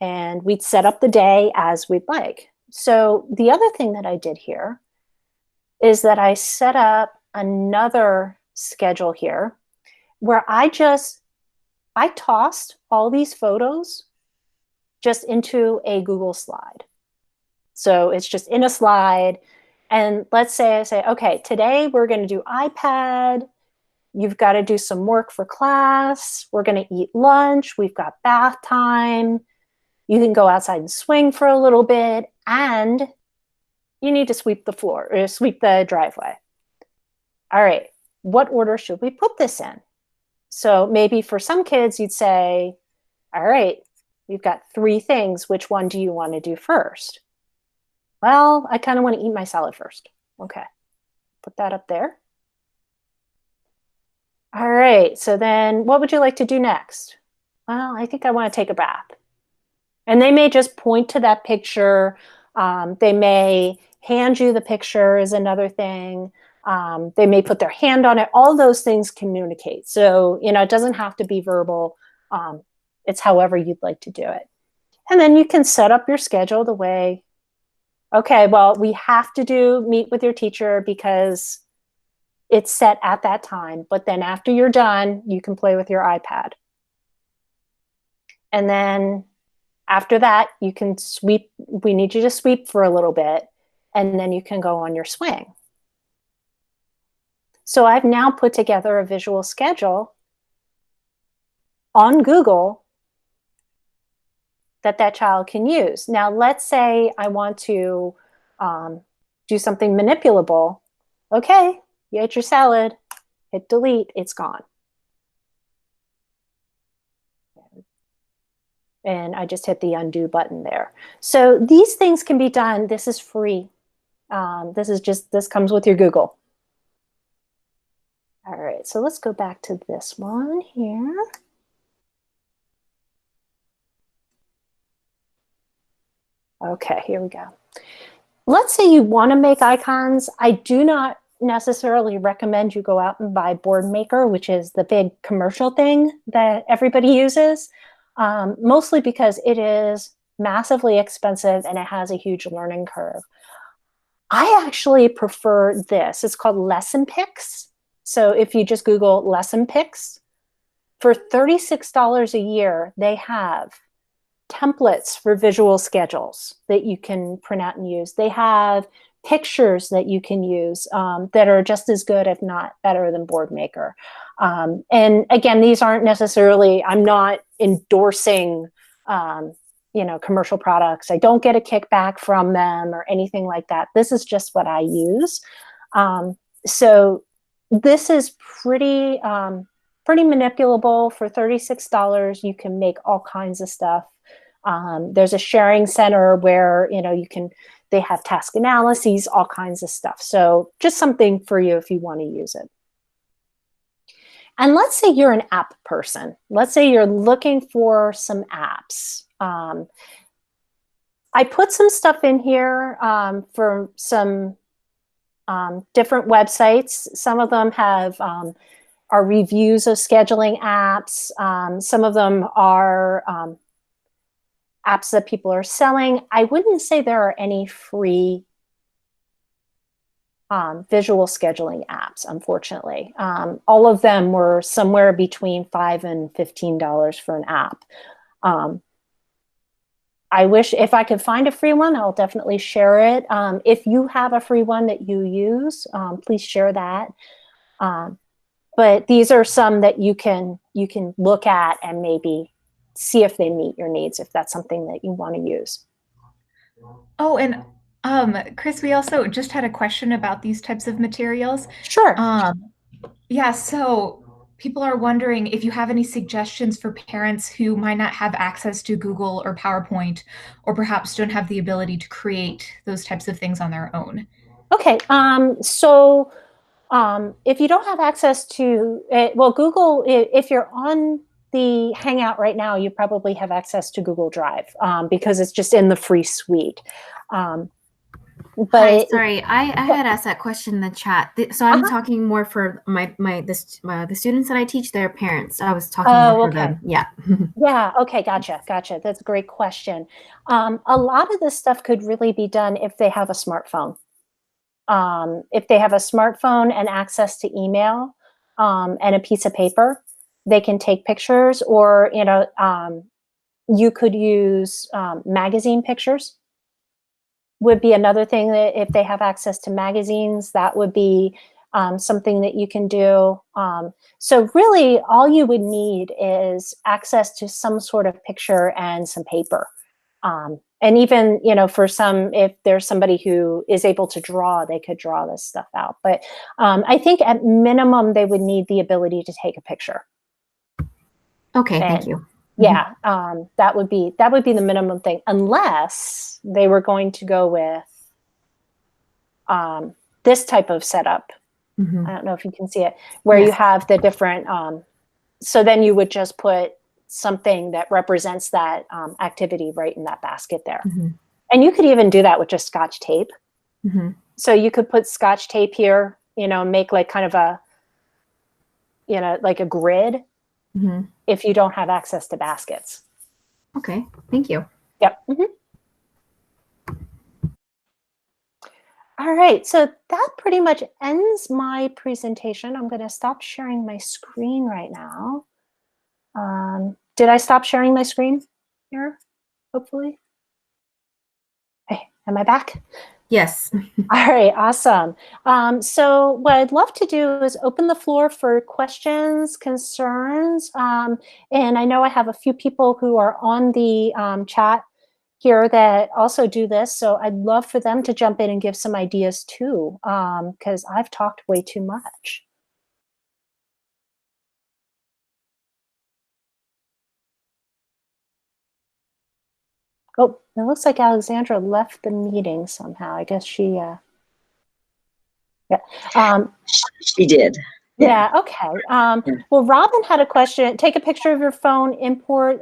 and we'd set up the day as we'd like. So the other thing that I did here is that I set up another schedule here where I tossed all these photos just into a Google slide. So it's just in a slide. And let's say I say, okay, today we're going to do iPad. You've got to do some work for class. We're going to eat lunch. We've got bath time. You can go outside and swing for a little bit. And you need to sweep the floor or sweep the driveway. All right, what order should we put this in? So maybe for some kids, you'd say, all right, we've got 3 things. Which one do you want to do first? Well, I kind of want to eat my salad first. Okay, put that up there. All right, so then what would you like to do next? Well, I think I want to take a bath. And they may just point to that picture. They may hand you the picture is another thing. They may put their hand on it. All those things communicate. So, it doesn't have to be verbal. It's however you'd like to do it. And then you can set up your schedule the way, okay, well, we have to meet with your teacher because it's set at that time. But then after you're done, you can play with your iPad. And then after that, you can sweep. We need you to sweep for a little bit, and then you can go on your swing. So I've now put together a visual schedule on Google that child can use. Now, let's say I want to do something manipulable. Okay, you ate your salad, hit delete, it's gone. And I just hit the undo button there. So these things can be done. This is free. This comes with your Google. All right, so let's go back to this one here. Okay, here we go. Let's say you want to make icons. I do not necessarily recommend you go out and buy Boardmaker, which is the big commercial thing that everybody uses, mostly because it is massively expensive and it has a huge learning curve. I actually prefer this. It's called LessonPix. So if you just Google LessonPix, for $36 a year, they have templates for visual schedules that you can print out and use. They have pictures that you can use that are just as good, if not better, than Boardmaker. And again, these aren't necessarily, I'm not endorsing commercial products. I don't get a kickback from them or anything like that. This is just what I use. So this is pretty manipulable. For $36. You can make all kinds of stuff. There's a sharing center where, they have task analyses, all kinds of stuff. So just something for you if you want to use it. And let's say you're an app person. Let's say you're looking for some apps. I put some stuff in here for some different websites. Some of them have are reviews of scheduling apps. Some of them are apps that people are selling. I wouldn't say there are any free visual scheduling apps, unfortunately. All of them were somewhere between $5 and $15 for an app. I wish if I could find a free one, I'll definitely share it. If you have a free one that you use, please share that. But these are some that you can look at and maybe see if they meet your needs, if that's something that you want to use. Oh, and Chris, we also just had a question about these types of materials. Sure. Yeah, so people are wondering if you have any suggestions for parents who might not have access to Google or PowerPoint, or perhaps don't have the ability to create those types of things on their own. Okay, so if you don't have access to it, well, Google, if you're on the Hangout right now, you probably have access to Google Drive because it's just in the free suite. But hi, sorry, I had asked that question in the chat. So I'm talking more for the students that I teach, their parents. I was talking more for them. Yeah. Yeah. Okay. Gotcha. That's a great question. A lot of this stuff could really be done if they have a smartphone. If they have a smartphone and access to email and a piece of paper, they can take pictures, or you could use magazine pictures. Would be another thing that if they have access to magazines, that would be something that you can do. So really all you would need is access to some sort of picture and some paper. And even, for some, if there's somebody who is able to draw, they could draw this stuff out. But I think at minimum, they would need the ability to take a picture. Okay, thank you. Yeah, that would be the minimum thing, unless they were going to go with this type of setup. I don't know if you can see it, where you have the different, so then you would just put something that represents that activity right in that basket there. And you could even do that with just Scotch tape. So you could put Scotch tape here make like kind of a, like a grid if you don't have access to baskets. Okay, thank you. Yep. All right, so that pretty much ends my presentation. I'm going to stop sharing my screen right now. Did I stop sharing my screen here? Hopefully. Hey, am I back? Yes. All right, awesome. So what I'd love to do is open the floor for questions, concerns, and I know I have a few people who are on the chat here that also do this, so I'd love for them to jump in and give some ideas too, because I've talked way too much. Oh, it looks like Alexandra left the meeting somehow. I guess she, yeah. She did. Yeah, okay. Well, Robin had a question. Take a picture of your phone, import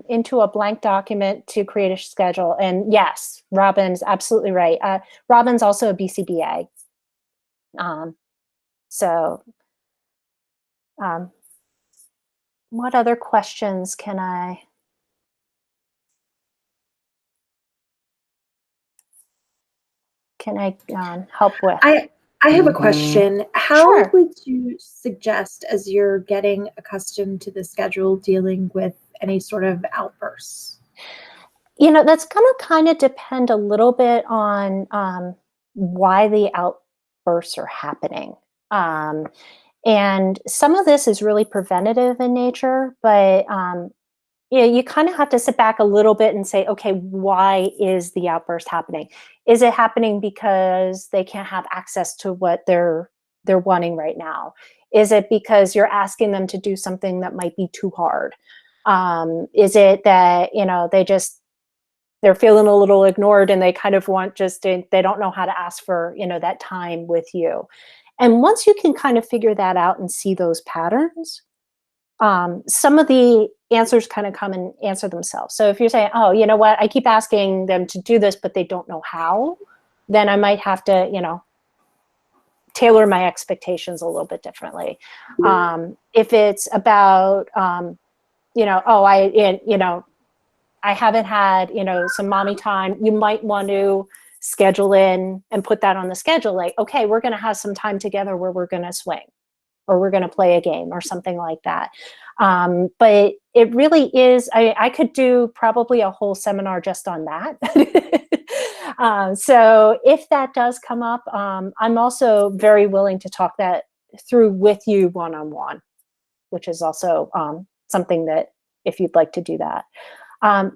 into a blank document to create a schedule. And yes, Robin's absolutely right. Robin's also a BCBA. What other questions can I help with? I have a question. How Sure. would you suggest, as you're getting accustomed to the schedule, dealing with any sort of outbursts? That's going to kind of depend a little bit on why the outbursts are happening. And some of this is really preventative in nature, but you kind of have to sit back a little bit and say, okay, why is the outburst happening? Is it happening because they can't have access to what they're wanting right now? Is it because you're asking them to do something that might be too hard? Is it that, they're feeling a little ignored and they kind of they don't know how to ask for, that time with you. And once you can kind of figure that out and see those patterns, some of the answers kind of come and answer themselves. So if you're saying, oh, you know what, I keep asking them to do this, but they don't know how, then I might have to, tailor my expectations a little bit differently. If it's about, I haven't had, some mommy time, you might want to schedule in and put that on the schedule. Like, okay, we're going to have some time together where we're going to swing or we're going to play a game or something like that. But it really is, I could do probably a whole seminar just on that. So if that does come up, I'm also very willing to talk that through with you one-on-one, which is also something that if you'd like to do that.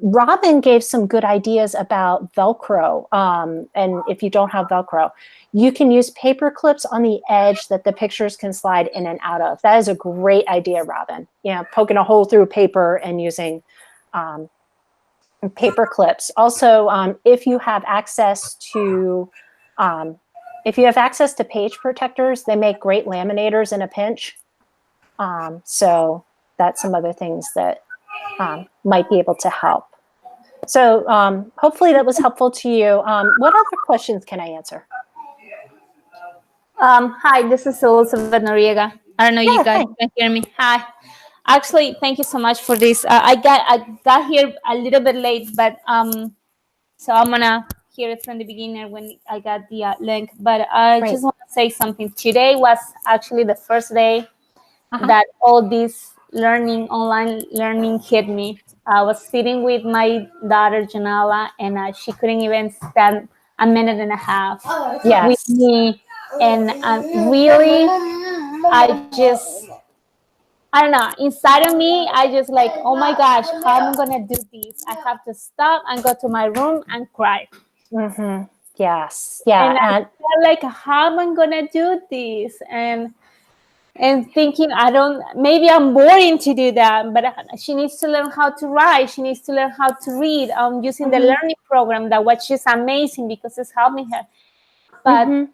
Robin gave some good ideas about Velcro. And if you don't have Velcro, you can use paper clips on the edge that the pictures can slide in and out of. That is a great idea, Robin. Poking a hole through paper and using paper clips. Also, if you have access to page protectors, they make great laminators in a pinch. So that's some other things that might be able to help. So hopefully that was helpful to you. What other questions can I answer? Hi, this is Elizabeth Noriega. I don't know you guys can hear me. Hi. Actually, thank you so much for this. I got here a little bit late, but so I'm gonna hear it from the beginning when I got the link. But I just want to say something. Today was actually the first day that all this online learning hit me. I was sitting with my daughter Janela, and she couldn't even stand a minute and a half with me. And really, I don't know, inside of me, I just like, oh my gosh, how am I gonna do this? I have to stop and go to my room and cry. Mm-hmm. Yes, yeah. And I felt like, how am I gonna do this? And thinking, maybe I'm boring to do that, but she needs to learn how to write. She needs to learn how to read. Using the learning program, which is amazing because it's helping her. But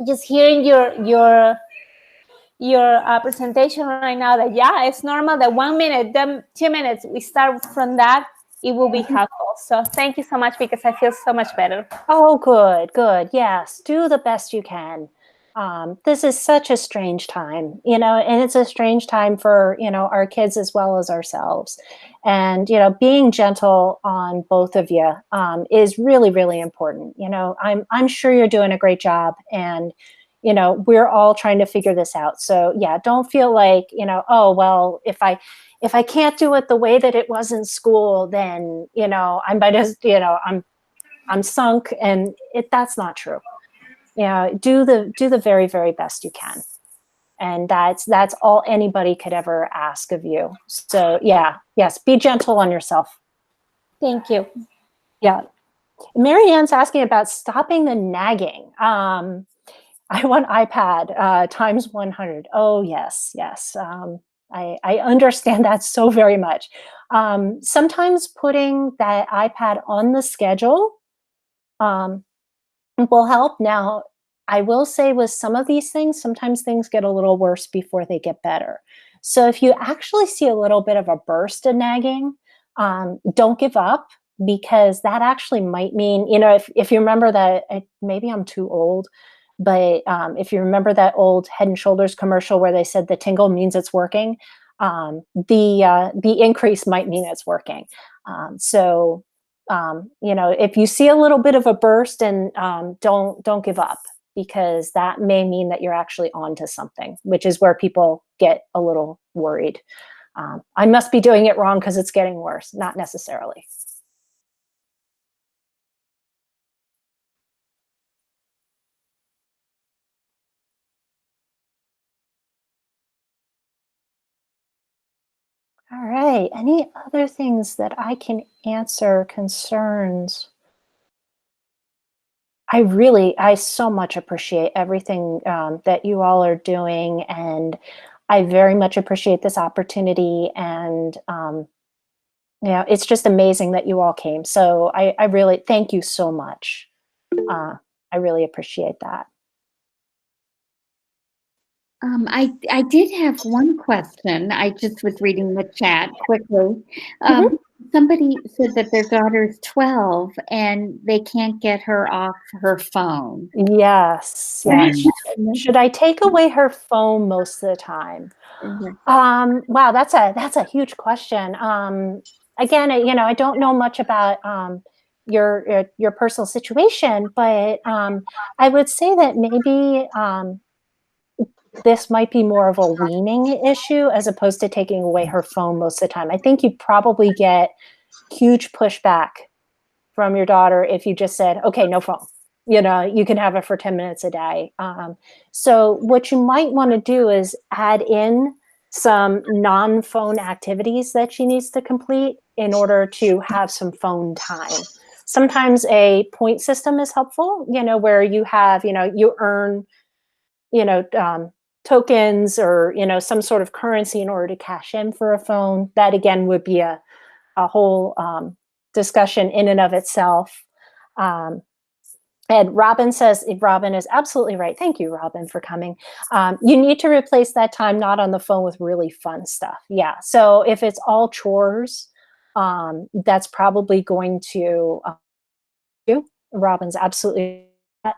just hearing your presentation right now, that it's normal that 1 minute, then 2 minutes, we start from that, it will be helpful. So thank you so much, because I feel so much better. Oh, good. Yes, do the best you can. This is such a strange time, and it's a strange time for, our kids as well as ourselves. And, being gentle on both of you is really, really important. I'm sure you're doing a great job, and, we're all trying to figure this out. So yeah, don't feel like, oh, well, if I can't do it the way that it was in school, then, I'm sunk, and that's not true. Do the very, very best you can. And that's all anybody could ever ask of you. So yeah, yes, be gentle on yourself. Thank you. Yeah. Mary Ann's asking about stopping the nagging. I want iPad times 100. Oh, yes. I understand that so very much. Sometimes putting that iPad on the schedule will help. Now, I will say with some of these things, sometimes things get a little worse before they get better. So if you actually see a little bit of a burst of nagging, don't give up, because that actually might mean, if you remember that, maybe I'm too old, but if you remember that old Head and Shoulders commercial where they said the tingle means it's working, the increase might mean it's working. If you see a little bit of a burst, and don't give up, because that may mean that you're actually onto something, which is where people get a little worried. I must be doing it wrong because it's getting worse. Not necessarily. All right. Any other things that I can answer, concerns? I so much appreciate everything that you all are doing, and I very much appreciate this opportunity. And it's just amazing that you all came. So I really thank you so much. I really appreciate that. I did have one question. I just was reading the chat quickly. Somebody said that their daughter's 12 and they can't get her off her phone. Yes. Should I take away her phone most of the time? Wow, that's a huge question. Again, I don't know much about your personal situation, but I would say that maybe this might be more of a weaning issue as opposed to taking away her phone most of the time. I think you probably get huge pushback from your daughter if you just said, okay, no phone. You can have it for 10 minutes a day. So what you might want to do is add in some non-phone activities that she needs to complete in order to have some phone time. Sometimes a point system is helpful, where you have, you earn, tokens or, some sort of currency in order to cash in for a phone. That again would be a whole discussion in and of itself. And Robin says, Robin is absolutely right. Thank you, Robin, for coming. You need to replace that time not on the phone with really fun stuff. Yeah. So if it's all chores, that's probably going to do. Robin's absolutely right.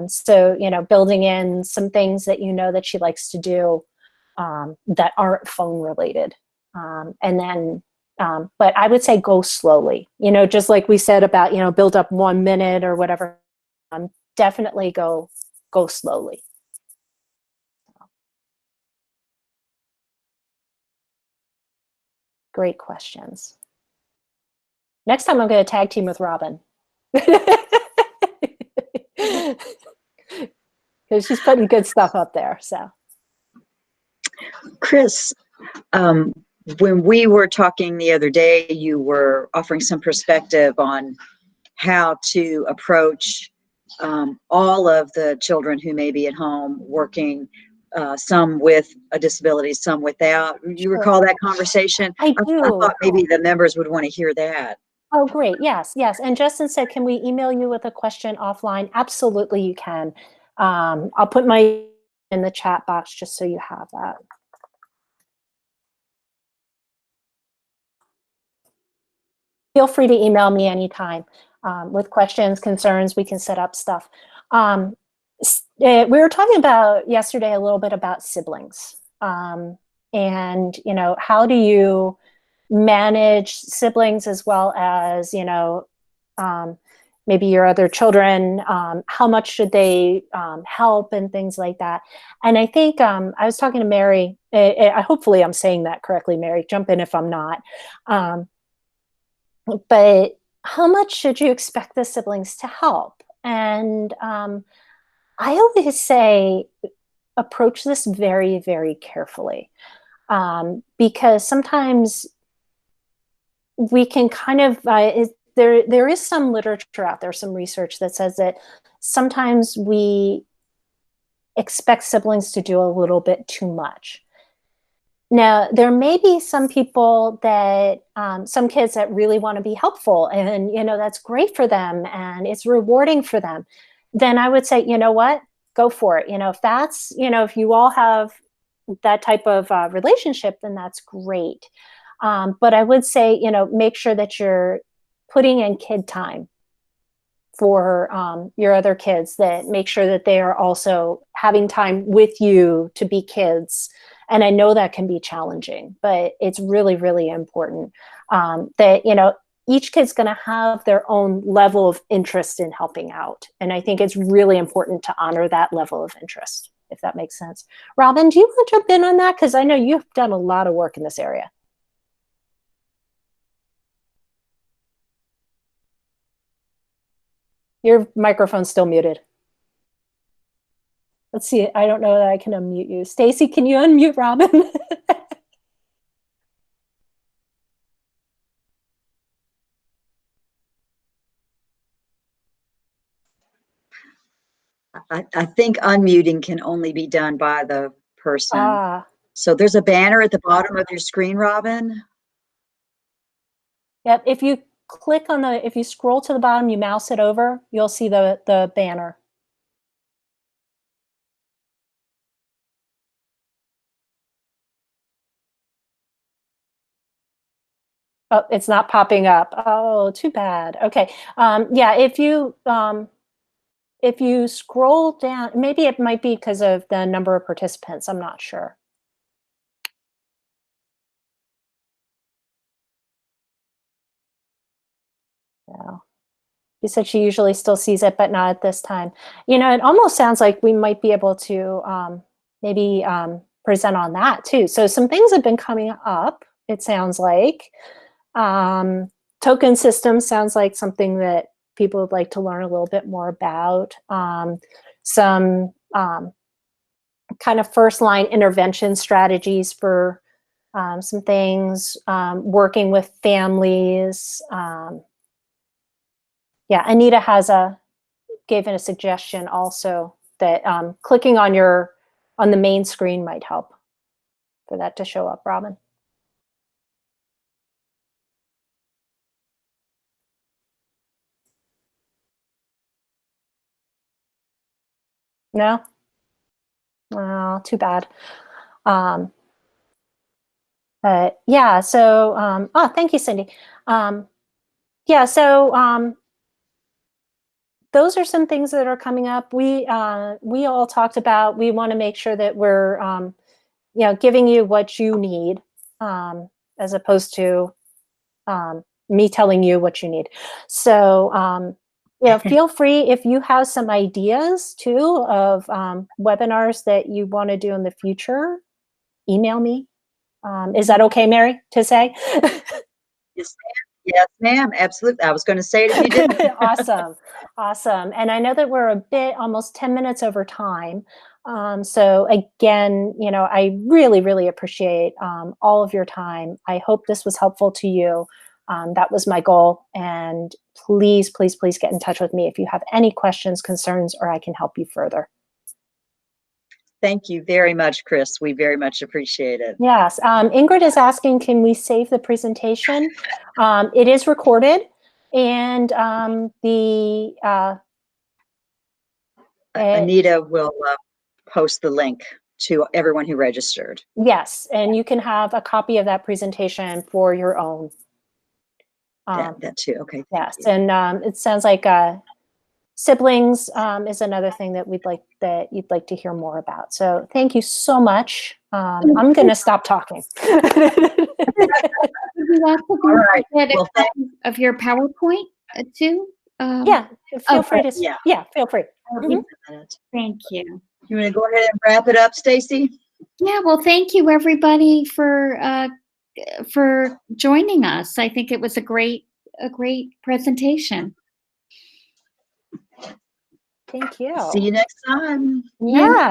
So, building in some things that that she likes to do that aren't phone related. And then but I would say go slowly, just like we said about, build up 1 minute or whatever. Definitely go slowly. Great questions. Next time I'm going to tag team with Robin. Because she's putting good stuff up there. So, Chris, when we were talking the other day, you were offering some perspective on how to approach all of the children who may be at home working, some with a disability, some without. You recall that conversation? I do. I thought maybe the members would want to hear that. Oh, great. Yes. And Justin said, can we email you with a question offline? Absolutely, you can. I'll put my in the chat box just so you have that. Feel free to email me anytime with questions, concerns. We can set up stuff. we were talking about yesterday a little bit about siblings, and how do you manage siblings as well as maybe your other children, how much should they help and things like that. And I think I was talking to Mary, hopefully I'm saying that correctly, Mary, jump in if I'm not. But how much should you expect the siblings to help? And I always say, approach this very, very carefully, because sometimes we can kind of, there is some literature out there, some research that says that sometimes we expect siblings to do a little bit too much. Now, there may be some people that, some kids that really want to be helpful, and, that's great for them and it's rewarding for them. Then I would say, you know what, go for it. If that's, if you all have that type of relationship, then that's great. But I would say, make sure that you're putting in kid time for your other kids, that make sure that they are also having time with you to be kids. And I know that can be challenging, but it's really, really important that, each kid's going to have their own level of interest in helping out. And I think it's really important to honor that level of interest, if that makes sense. Robin, do you want to jump in on that? Because I know you've done a lot of work in this area. Your microphone's still muted. Let's see. I don't know that I can unmute you. Stacy, can you unmute Robin? I think unmuting can only be done by the person. So there's a banner at the bottom of your screen, Robin. Yep. If you click on if you scroll to the bottom, you mouse it over, you'll see the banner. Oh, it's not popping up. Oh, too bad. Okay. Yeah, if you scroll down, maybe it might be because of the number of participants. I'm not sure. No. She said she usually still sees it, but not at this time. It almost sounds like we might be able to maybe present on that too. So some things have been coming up, it sounds like. Token systems sounds like something that people would like to learn a little bit more about. Some kind of first line intervention strategies for some things, working with families. Yeah, Anita gave a suggestion also that clicking on the main screen might help for that to show up, Robin. No? Well, too bad. But yeah, so, thank you, Cindy. Yeah, so those are some things that are coming up. We all talked about, we want to make sure that we're, giving you what you need, as opposed to me telling you what you need. So, feel free, if you have some ideas too of webinars that you want to do in the future, email me. Is that okay, Mary, to say? Yes, ma'am. Absolutely. I was going to say it if you didn't. Awesome. And I know that we're almost 10 minutes over time. So again, I really, really appreciate all of your time. I hope this was helpful to you. That was my goal. And please, please, please get in touch with me if you have any questions, concerns, or I can help you further. Thank you very much, Chris. We very much appreciate it. Yes. Ingrid is asking, can we save the presentation? It is recorded, and Anita will post the link to everyone who registered. Yes, and you can have a copy of that presentation for your own. That too. Okay. Yes, and it sounds like siblings is another thing that you'd like to hear more about. So thank you so much. I'm going to stop talking. Would you also All right. get Well, a copy of your PowerPoint too? Yeah, feel free to. yeah. Yeah, feel free. Mhm. Thank you. You want to go ahead and wrap it up, Stacy? Yeah, well, thank you everybody for joining us. I think it was a great presentation. Thank you. See you next time. Yeah.